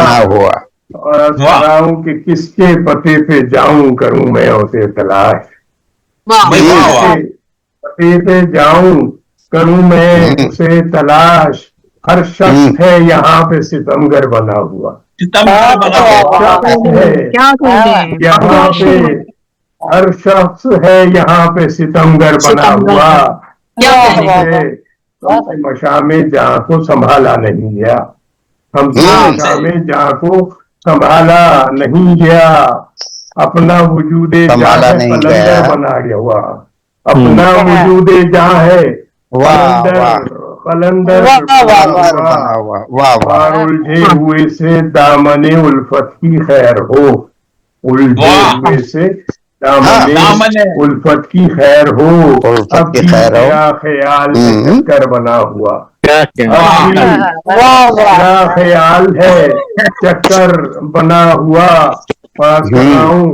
और सुनाऊं कि किसके पते पे जाऊं करूं मैं उसे तलाश, पते पे जाऊं करूं मैं उसे तलाश, हर शख्स है यहाँ पे सितमगर बना हुआ, यहाँ पे हर शख्स है यहाँ पे सितमगर बना हुआ, मशामे जहाँ को संभाला नहीं गया, हमसे मशामे जहाँ को संभाला नहीं गया, अपना वजूदे जहाँ है कलंदर बना गया हुआ, अपना वजूदे जहाँ है कलंदर बना हुआ, और उलझे हुए से दामने उल्फत की खैर हो, उलझे हुए से दामने उल्फत की खैर हो, अब भी मेरा ख्याल चक्कर बना हुआ, मेरा ख्याल है चक्कर बना हुआ। पास कर रहा हूँ,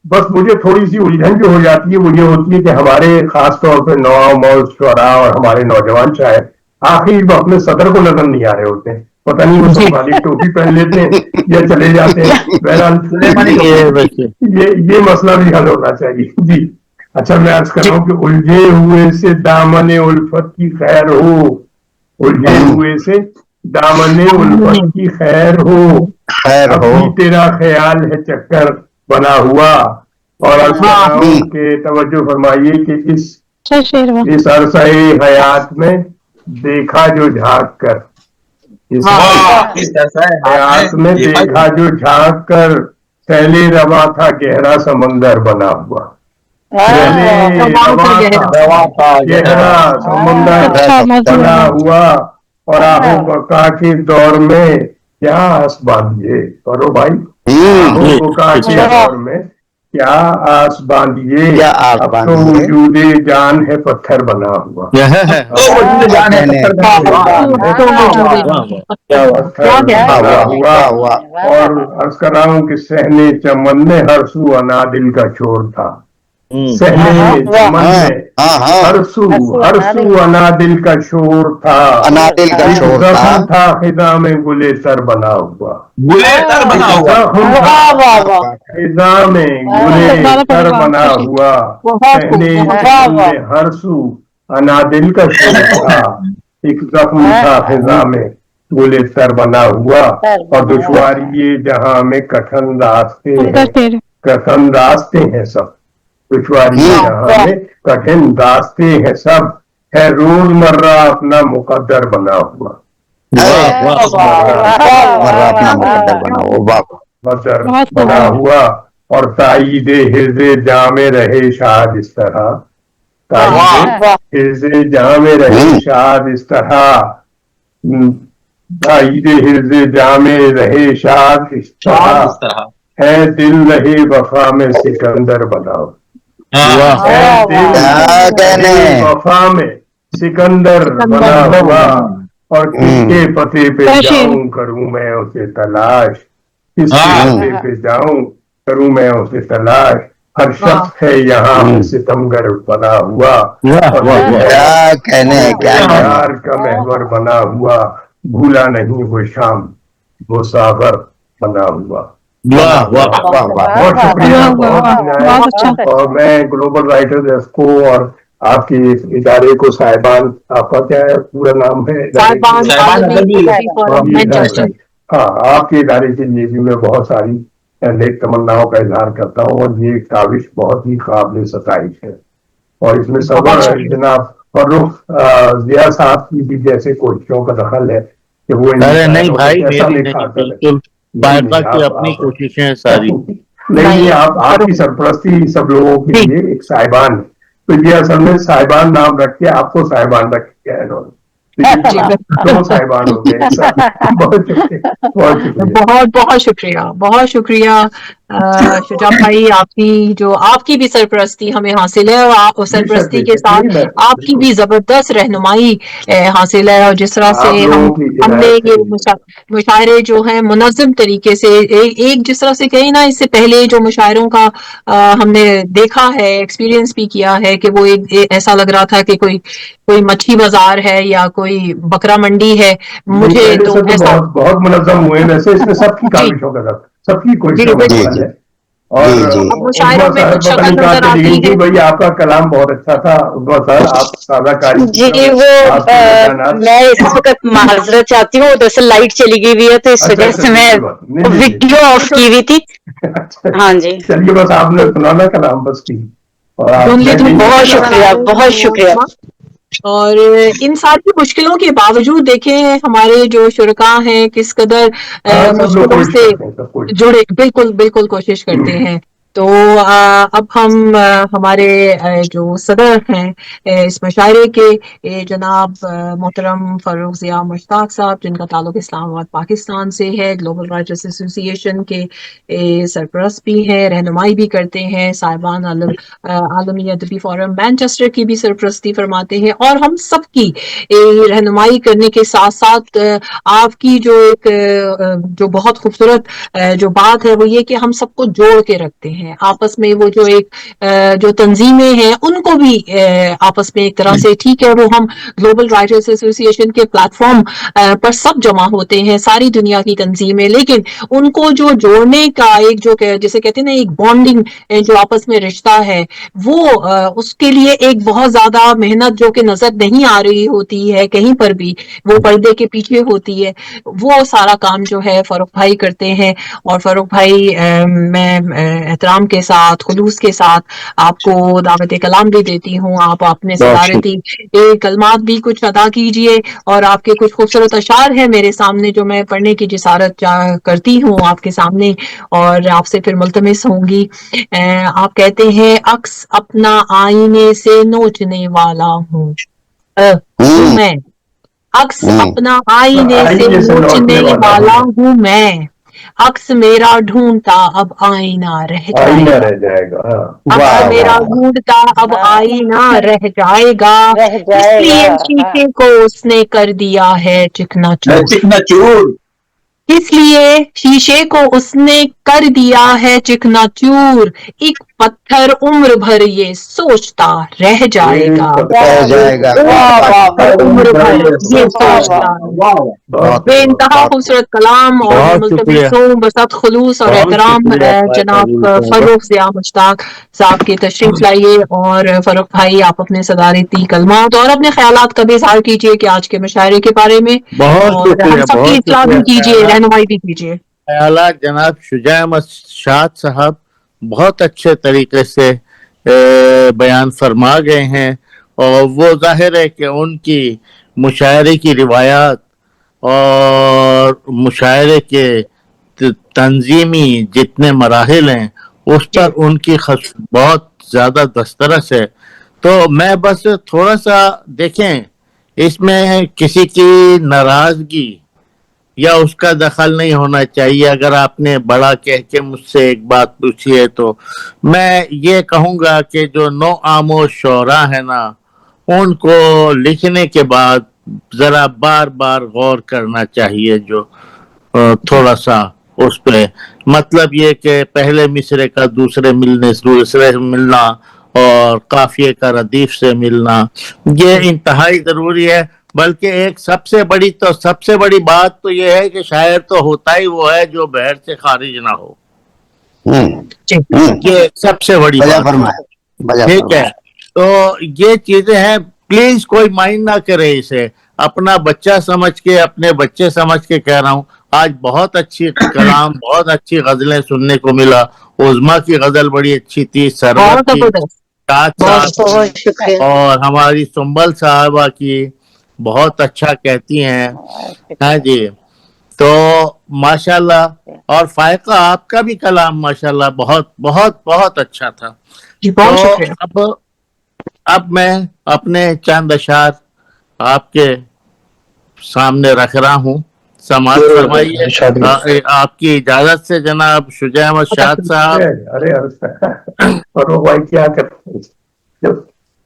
बस मुझे थोड़ी सी उलझन जो हो जाती है वो ये होती है कि हमारे खास तौर पे मौज शुरा और हमारे नौजवान शायद आखिरी वक्त में सदर को नजर नहीं आ रहे होते हैं, पता नहीं वो सोमाली टोपी पहन लेते हैं या चले जाते हैं, बहरहाल ये मसला भी हल होना चाहिए जी। अच्छा, मैं अर्ज कर रहा हूँ कि उलझे हुए से दामने उल्फत की खैर हो, उलझे हुए से दामने उल्फत की खैर हो, अभी तेरा ख्याल है चक्कर बना हुआ। और अर्ज कर रहा हूँ कि तवज्जो फरमाइए कि इस अरसाए हयात में देखा जो झांक कर, इस हयात में देखा जो झांक कर, फैले रवा था गहरा समंदर बना हुआ, गहरा समंदर बना हुआ, और आहो बका के दौर में क्या आस बांधिए, करो भाई, आहो बका के दौर में क्या आस बांधिए, अब तो वजूदे जान है पत्थर बना हुआ, और अर्ज कर रहा हूँ कि सहने चमन में हर सू अनादिल का शोर था, सहने चमन में हर सू अनादिल का शोर था, अनादिल का शोर था, खिदा में गुले सर बना हुआ, खिदा में गुले सर बना हुआ, सहने चमन में हर सू अनादिल का शोर था, एक जख्म था खिदा में गुले सर बना हुआ, और दुश्वारी ये जहां में कठिन रास्ते हैं सब, दुश्वारी जहां में कठिन रास्ते हैं सब, है रोजमर्रा अपना मुकद्दर बना हुआ, मुकद्दर बना हुआ, और ताईदे हिर्ज़े जामे रहे शाद इस तरह, ताईदे हिर्ज़े जामे रहे शाद इस तरह, ताईदे हिर्ज़े जामे रहे शाद इस तरह, है दिल रहे वफा में सिकंदर बनाओ, वफा में सिकंदर बना हुआ, और किसके पते पे जाऊं करूं मैं उसे तलाश, किसके पते पे जाऊं करूं मैं उसे तलाश, हर शख्स है यहाँ सितमगर बना हुआ, और प्यार का महवर बना हुआ, भूला नहीं वो शाम वो सागर बना हुआ। बहुत शुक्रिया, बहुत, और मैं ग्लोबल राइटर्स डेस्क को और आपके इदारे को, साहिबान, आपका क्या है पूरा नाम है? हाँ, आपके इदारे के लिए भी मैं बहुत सारी नेक तमन्नाओं का इजहार करता हूँ, और ये काविश बहुत ही काबिल सताइश है, और इसमें सब जनाब फर्रुख जिया साहब की भी जैसे कोशिशों का दखल है कि वो नहीं भाई, बिल्कुल की अपनी कोशिशें हैं सारी। नहीं, आपकी सरपरस्ती सब लोगों के लिए एक साहिबान, तो ये असल में साहिबान नाम रख के आपको साहिबान रख के इन्होंने, दो साहिबान हो गए। बहुत बहुत शुक्रिया, बहुत शुक्रिया शुजा भाई, आपकी भी सरपरस्ती हमें हासिल है, और सरपरस्ती के साथ आपकी भी जबरदस्त रहनुमाई हासिल है, और जिस तरह से हमने ये मुशायरे जो हैं मुनज़्ज़म तरीके से एक जिस तरह से कही ना, इससे पहले जो मुशायरों का हमने देखा है, एक्सपीरियंस भी किया है कि वो एक ऐसा लग रहा था कि कोई मच्छी बाजार है या कोई बकरा मंडी है। मुझे तो बहुत मुनज़्ज़म हुए, वैसे इसमें सबकी काविशों का सबकी कोशिशों का है, اور मुशायरों में कुछ शक्ल नजर आती है। भाई आपका कलाम बहुत अच्छा था उस्मा सर, आप सादाकारी जी वो मैं इस वक्त माजरत चाहती हूँ, दरअसल लाइट चली गई हुई है तो इस वजह से मैं वीडियो ऑफ की हुई थी। हाँ जी चलिए, बस आपने सुनाना कलाम बस की, बहुत शुक्रिया, बहुत शुक्रिया। और इन सारी मुश्किलों के बावजूद देखें हमारे जो शुरका हैं किस कदर मुश्किलों से जुड़े, बिल्कुल बिल्कुल कोशिश करते हैं। तो अब हम हमारे जो सदर हैं इस मुशायरे के जनाब मोहतरम फारूक ज़िया मुश्ताक साहब, जिनका ताल्लुक इस्लामाबाद पाकिस्तान से है, ग्लोबल राइटर्स एसोसिएशन के सरपरस्त भी हैं, रहनुमाई भी करते हैं, साहिबान आलमी अदबी फोरम मैनचेस्टर की भी सरपरस्ती फरमाते हैं, और हम सबकी रहनुमाई करने के साथ साथ आपकी जो एक जो बहुत खूबसूरत जो बात है वो ये कि हम सबको जोड़ के रखते हैं आपस में। वो जो एक जो तंजीमें हैं उनको भी आपस में एक तरह से, ठीक है वो हम ग्लोबल राइटर्स एसोसिएशन के प्लेटफॉर्म पर सब जमा होते हैं, सारी दुनिया की तंजीमें, लेकिन उनको जो जोड़ने का एक जो जिसे कहते हैं ना एक बॉन्डिंग जो आपस में रिश्ता है, वो उसके लिए एक बहुत ज्यादा मेहनत जो कि नजर नहीं आ रही होती है कहीं पर भी, वो पर्दे के पीछे होती है, वो सारा काम जो है फारूक भाई करते हैं। और फारूक भाई मैं एहतराम के साथ खुलूस के साथ आपको दावत कलाम भी देती हूँ, आप अपने सदारती कलमात भी कुछ अदा कीजिए, और आपके कुछ खूबसूरत अशार हैं मेरे सामने जो मैं पढ़ने की जिसारत करती हूँ आपके सामने, और आपसे फिर मुल्तमिस होंगी। आप कहते हैं अक्स अपना आईने से नोचने वाला हूँ मैं, अक्स अपना आईने से नोचने वाला हूँ मैं, अक्स मेरा ढूंढता अब आईना रह जाएगा, अक्स मेरा ढूंढता अब आईना रह जाएगा, इसलिए शीशे को उसने कर दिया है चिकनाचूर, इसलिए शीशे को उसने कर दिया है चिकनाचूर, एक पत्थर उम्र भर ये सोचता रह जाएगा, उम्र भर ये सोचता। बेइंतहा खूबसूरत कलाम, और मुल्तमिस बसत खुलूस और एहतराम जनाब फारूक ज़िया मुश्ताक साहब की तशरीफ लाइए, और फारूक भाई आप अपने सदारती कलमात और अपने ख्यालात का भी इज़हार कीजिए कि आज के मुशायरे के बारे में, और हम सबकी इत्तला भी कीजिए, रहनुमाई भी कीजिए। ख्यालात जनाब शुजा अहमद शाद साहब बहुत अच्छे तरीके से बयान फरमा गए हैं, और वो जाहिर है कि उनकी मुशायरे की रिवायात और मुशायरे के तंजीमी जितने मराहिल हैं उस पर उनकी बहुत ज़्यादा दस्तरस है। तो मैं बस थोड़ा सा देखें, इसमें किसी की नाराज़गी या उसका दखल नहीं होना चाहिए। अगर आपने बड़ा कह के मुझसे एक बात पूछी है तो मैं ये कहूँगा कि जो नो आमोश शोरा है ना, उनको लिखने के बाद ज़रा बार बार गौर करना चाहिए, जो थोड़ा सा उस पे, मतलब ये कि पहले मिसरे का दूसरे से मिलना और काफिये का रदीफ से मिलना, ये इंतहाई ज़रूरी है। बल्कि एक सबसे बड़ी बात तो ये है कि शायर तो होता ही वो है जो बहर से खारिज ना हो, ये सबसे बड़ी बात, ठीक है। तो ये चीजें हैं, प्लीज कोई माइंड ना करे इसे, अपना बच्चा समझ के, अपने बच्चे समझ के कह रहा हूँ। आज बहुत अच्छी कलाम, बहुत अच्छी गजलें सुनने को मिला। उज़मा की गजल बड़ी अच्छी थी, सरवत की, और हमारी सुंबल साहबा की बहुत अच्छा कहती हैं, हाँ जी। तो माशाल्लाह, और फायका आपका भी कलाम माशाल्लाह बहुत बहुत बहुत अच्छा था। तो अब मैं अपने चंद अशार आपके सामने रख रहा हूँ, समाज फरमाइए। आपकी इजाजत से जनाब शुजा अहमद शाद साहब। अरे भाई क्या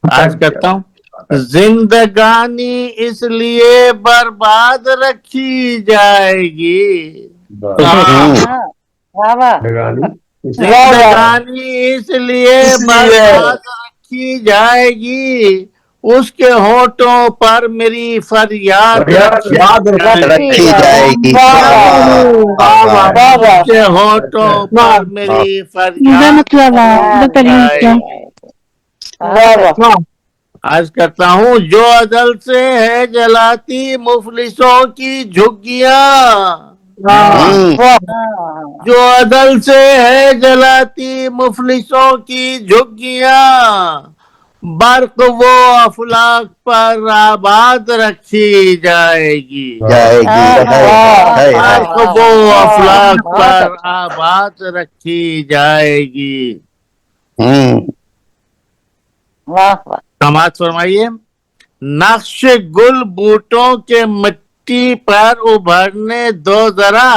आज करता हूँ। जिंदगानी इसलिए बर्बाद रखी जाएगी, जिंदगानी इसलिए बर्बाद रखी जाएगी, اس کے ہونٹوں پر میری فریاد رکھی جائے گی، اس کے ہونٹوں پر میری فریاد عرض کرتا ہوں، جو عدل سے ہے جلاتی مفلسوں کی جھگیاں، جو عدل سے ہے جلاتی مفلسوں کی جھگیاں، برق وہ افلاک پر آباد رکھی جائے گی، برق وہ افلاک پر آباد رکھی جائے گی۔ سماعت فرمائیے، نقش گل بوٹوں کے مٹی پر ابھرنے دو ذرا،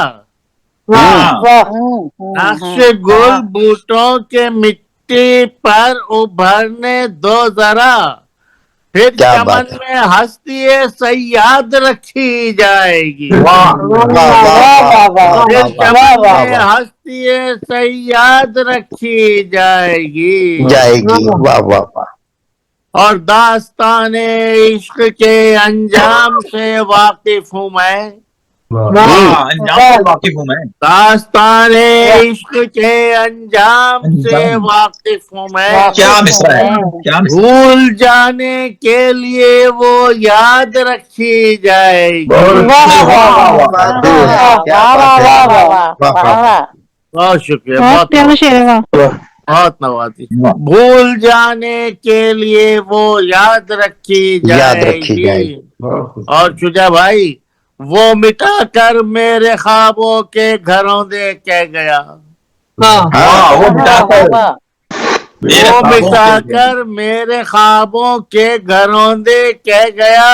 نقش گل بوٹوں کے مٹی پر ابھرنے دو ذرا، پھر چمن میں ہستی صیاد رکھی جائے گی، پھر چمن میں ہستی صیاد رکھی جائے گی، واہ واہ واہ۔ اور داستان عشق کے انجام سے واقف ہوں میں، انجام سے واقف ہوں میں، داستان عشق کے انجام سے واقف ہوں میں، کیا مصرع ہے، کیا مصرع ہے۔ بھول جانے کے لیے وہ یاد رکھی جائے گی، بہت شکریہ، بہت نوازی، بھول جانے کے لیے وہ یاد رکھی جائے گی، اور شجاع بھائی وہ مٹا کر میرے خوابوں کے گھروں دے کہہ گیا، وہ مٹا کر میرے خوابوں کے گھروں دے کہہ گیا،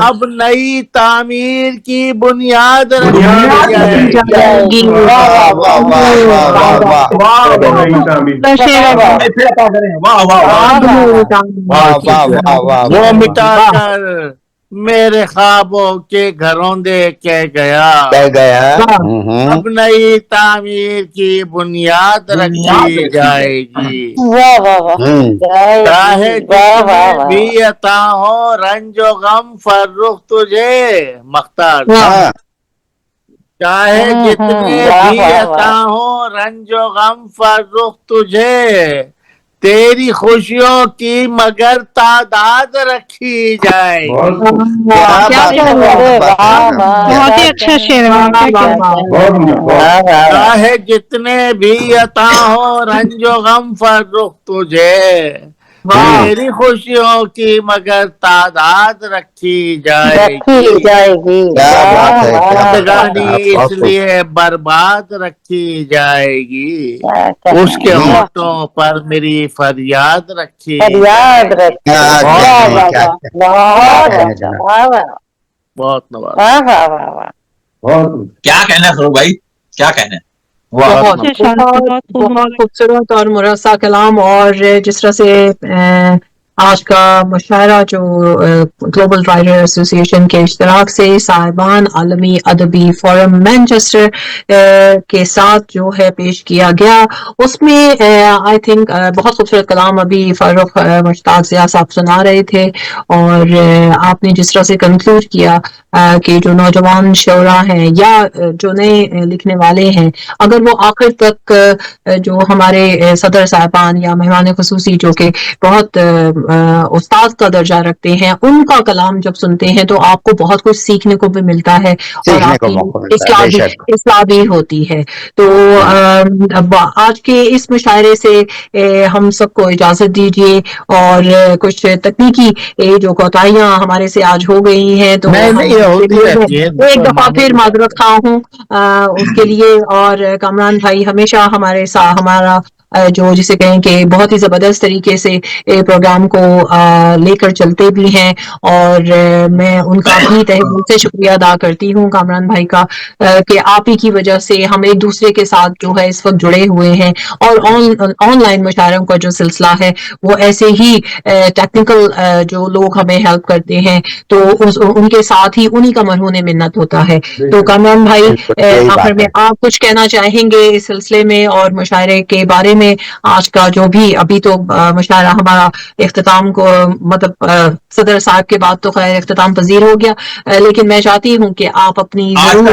اب نئی تعمیر کی بنیاد رکھی جائے گی، وہ مٹا کر میرے خوابوں کے گھروں دے کہہ گیا، اب نئی تعمیر کی بنیاد رکھی جائے گی، چاہے جتنے بھی عطا ہو رنج و غم فرخ تجھے، مختار، چاہے جتنے بھی عطا ہو رنج و غم فرخ تجھے، تیری خوشیوں کی مگر تعداد رکھی جائے گی، بہت ہی اچھا شعر ہے، چاہے جتنے بھی عطا ہو رنج و غم فرخ تجھے، تیری خوشیوں کی مگر تعداد رکھی جائے گی، زندگانی اس لیے برباد رکھی جائے گی، اس کے ہونٹوں پر میری فریاد رکھی جائے گی، بہت نواز، کیا کہنا ہے فروغ بھائی، کیا کہنا ہے؟ بہت خوبصورت اور مرصع کلام، اور جس طرح سے آج کا مشاعرہ جو گلوبل رائٹر ایسوسی ایشن کے اشتراک سے صاحبان عالمی ادبی فورم مینچسٹر کے ساتھ جو ہے پیش کیا گیا، اس میں آئی تھنک بہت خوبصورت کلام ابھی فاروق مشتاق ضیاء صاحب سنا رہے تھے، اور آپ نے جس طرح سے کنکلوڈ کیا کہ جو نوجوان شعراء ہیں یا جو نئے لکھنے والے ہیں، اگر وہ آخر تک جو ہمارے صدر صاحبان یا مہمان خصوصی جو کہ بہت استاد کا درجہ رکھتے ہیں، ان کا کلام جب سنتے ہیں تو آپ کو بہت کچھ سیکھنے کو بھی ملتا ہے اور آپ کی اصلاح بھی ہوتی ہے۔ تو آج کے اس مشاعرے سے ہم سب کو اجازت دیجیے، اور کچھ تکنیکی جو کوتاہیاں ہمارے سے آج ہو گئی ہیں تو ایک دفعہ پھر معذرت خواہ ہوں اس کے لیے، اور کامران بھائی ہمیشہ ہمارے ساتھ ہمارا جو جسے کہیں کہ بہت ہی زبردست طریقے سے پروگرام کو لے کر چلتے بھی ہیں، اور میں ان کا بھی تہہ دل سے شکریہ ادا کرتی ہوں کامران بھائی کا کہ آپ ہی کی وجہ سے ہم ایک دوسرے کے ساتھ جو ہے اس وقت جڑے ہوئے ہیں، اور آن لائن مشاعروں کا جو سلسلہ ہے وہ ایسے ہی ٹیکنیکل جو لوگ ہمیں ہیلپ کرتے ہیں تو ان کے ساتھ ہی انہی کا مرہون منت ہوتا ہے۔ تو کامران بھائی آخر میں آپ کچھ کہنا چاہیں گے اس سلسلے میں اور مشاعرے کے بارے میں آج کا جو بھی ابھی تو مشاعرہ ہمارا اختتام کو مطلب صدر صاحب کے بعد تو خیر اختتام پذیر ہو گیا، لیکن میں چاہتی ہوں کہ آپ اپنی ضرور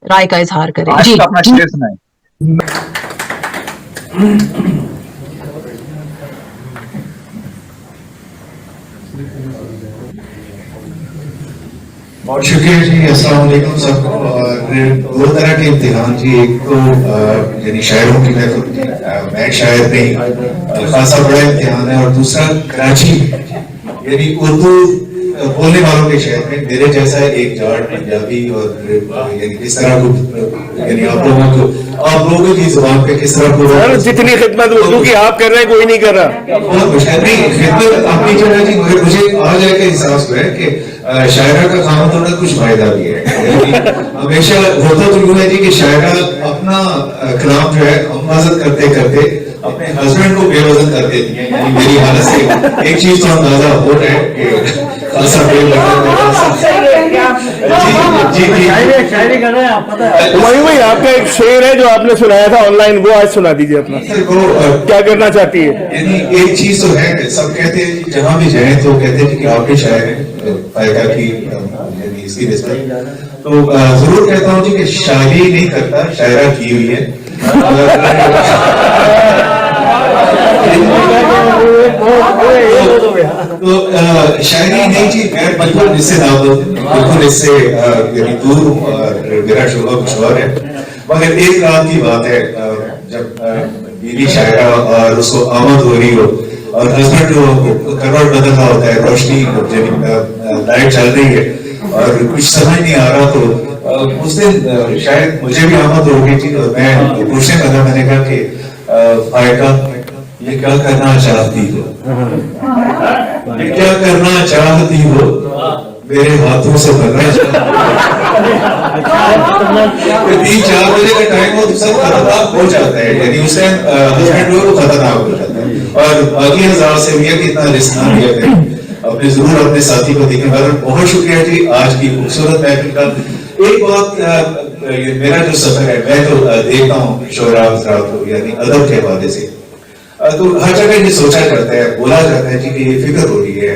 رائے کا اظہار کریں. جی بہت شکریہ جی. السلام علیکم سب کو. دو طرح کے امتحان جی، ایک تو یعنی شاعروں کی محفل میں شاعر نہیں، خاصا بڑا امتحان ہے، اور دوسرا کراچی یعنی اردو بولنے والوں کے شہر میں میرے جیسا ایک جاٹ پنجابی اور یعنی کس طرح کو یعنی آپ لوگوں کی زبان پہ کس طرح کو جتنی خدمت اردو کی آپ کر رہے ہیں کوئی نہیں کر رہا. بہت مشکل نہیں خدمت اپنی جگہ جی. مجھے آج ایک احساس ہوا ہے کہ شاعرہ کا کھانا تھوڑا کچھ فائدہ بھی ہے. ہمیشہ ہوتا تو یوں ہے جی کہ شاعرہ اپنا کلام جو ہے ہم وزن کرتے کرتے اپنے ہسبینڈ کو بے وزن کر دیتی ہیں. یعنی میری حالت سے ایک چیز تو اندازہ ہو رہا ہے کہ خاصا بے ہمایوں بھائی آپ کا ایک شعر ہے جو آپ نے سنایا تھا آن لائن، وہ آج سنا دیجیے اپنا. کیا کرنا چاہتی ہے؟ یعنی ایک چیز تو ہے کہ سب کہتے ہیں جہاں بھی جائیں تو کہتے ہیں کہ آپ کے شاعر ہیں فائدہ کی یعنی اس کی نسبت، تو ضرور کہتا ہوں جی کہ شاعری نہیں کرتا، شاعرہ کی ہوئی ہے. تو شاعری نہیں جی، میں بالکل اس سے بالکل اس سے یعنی دور ہوں اور میرا شعبہ کچھ اور ہے. مگر ایک رات کی بات ہے جب بیوی شاعرہ اور اس کو آمد ہو رہی ہو اور ہسبینڈ جو کروٹ بدل رہا ہوتا ہے، روشنی لائٹ چل رہی ہے اور کچھ سمجھ نہیں آ رہا، تو اس دن شاید مجھے بھی آمد ہو گئی تھی اور میں پوچھنے لگا، میں نے کہا کہ فائقہ یہ کیا کرنا چاہتی ہو، یہ کیا کرنا چاہتی ہو، میرے ہاتھوں سے بننا تین چار بجے کا ٹائم ہو تو سب خطرناک ہو جاتا ہے. یعنی اس ٹائم ہسبینڈ کو خطرناک ہو جاتا ہے. اور باقی ہزار سے بھی ہے کہ اتنا رسک نہ لیا کریں، اپنے ضرور اپنے ساتھی کو دیکھیں. بہت شکریہ جی آج کی خوبصورت محفل کا. ایک بات میرا جو سفر ہے میں تو دیکھتا ہوں شعراء حضرات کو یعنی ادب کے حوالے سے، تو ہر جگہ یہ سوچا کرتا ہے، بولا جاتا ہے جی کہ یہ فکر ہو رہی ہے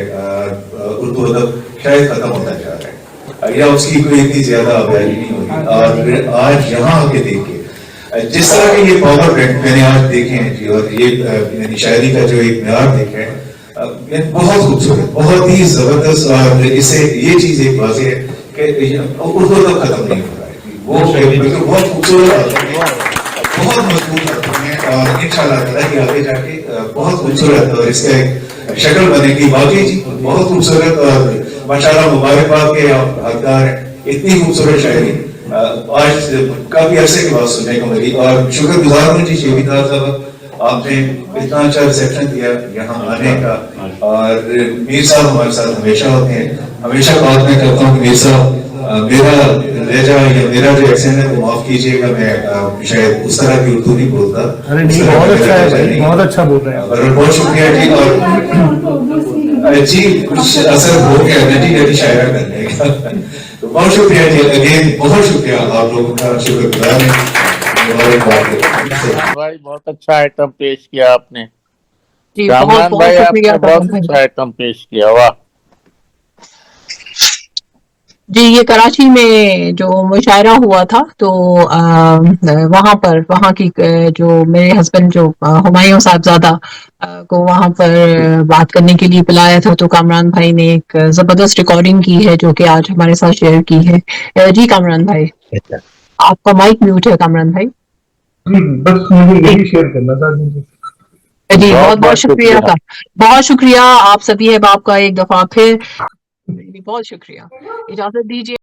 اردو ادب شاید ختم ہوتا جا رہا ہے یا اس کی کوئی اتنی زیادہ آبیاری نہیں ہوگی. اور آج یہاں آ کے دیکھیں جس طرح کے یہ پاور بینک میں نے آج دیکھے ہیں جی، اور یہ شاعری کا جو ایک معیار دیکھا ہے بہت خوبصورت، بہت ہی زبردست. اور اس سے یہ چیز ایک واضح ہے کہ اردو ادب ختم نہیں ہو رہا ہے. وہ بہت خوبصورت بہت مضبوط آتے ہیں اور انشاءاللہ تعالیٰ کی آگے جا کے بہت خوبصورت اور اس کا ایک شکل بنے گی. باقی جی بہت خوبصورت اور ماشاءاللہ مبارکباد کے آپ حقدار ہیں. اتنی خوبصورت شاعری آج کافی عرصے کے بعد سننے کو ملی اور شکر گزار ہوں جی شیخ دار صاحب، آپ نے اتنا اچھا ریسیپشن دیا یہاں آنے کا. اور میر صاحب ہمارے ساتھ ہمیشہ ہوتے ہیں. ہمیشہ بات میں کرتا ہوں کہ میر صاحب میرا لہجہ یا میرا جو ایکسنٹ ہے وہ معاف کیجیے گا، میں شاید اس طرح کی اردو نہیں بولتا. بہت اچھا بول رہے ہیں. اور بہت شکریہ جی. اور جی کچھ اثر ہو گیا نٹی نٹی شاعرہ کرنے کا، تو بہت شکریہ جی. اگین بہت شکریہ آپ لوگوں کا، شکر گزار ہیں. بھائی بہت اچھا آئٹم پیش کیا آپ نے. کامران بھائی آپ نے بہت اچھا آئٹم پیش کیا. واہ جی. یہ کراچی میں جو مشاعرہ ہوا تھا تو وہاں کی جو میرے ہسبینڈ جو ہمایوں صاحبزادہ کو وہاں پر بات کرنے کے لیے بلایا تھا، تو کامران بھائی نے ایک زبردست ریکارڈنگ کی ہے جو کہ آج ہمارے ساتھ شیئر کی ہے. جی کامران بھائی آپ کا مائک میوٹ ہے. کامران بھائی بس مجھے یہی شیئر کرنا تھا. جی بہت بہت شکریہ کا، بہت شکریہ آپ سبھی ہے باپ کا ایک دفعہ پھر. بہت شکریہ. اجازت دیجیے.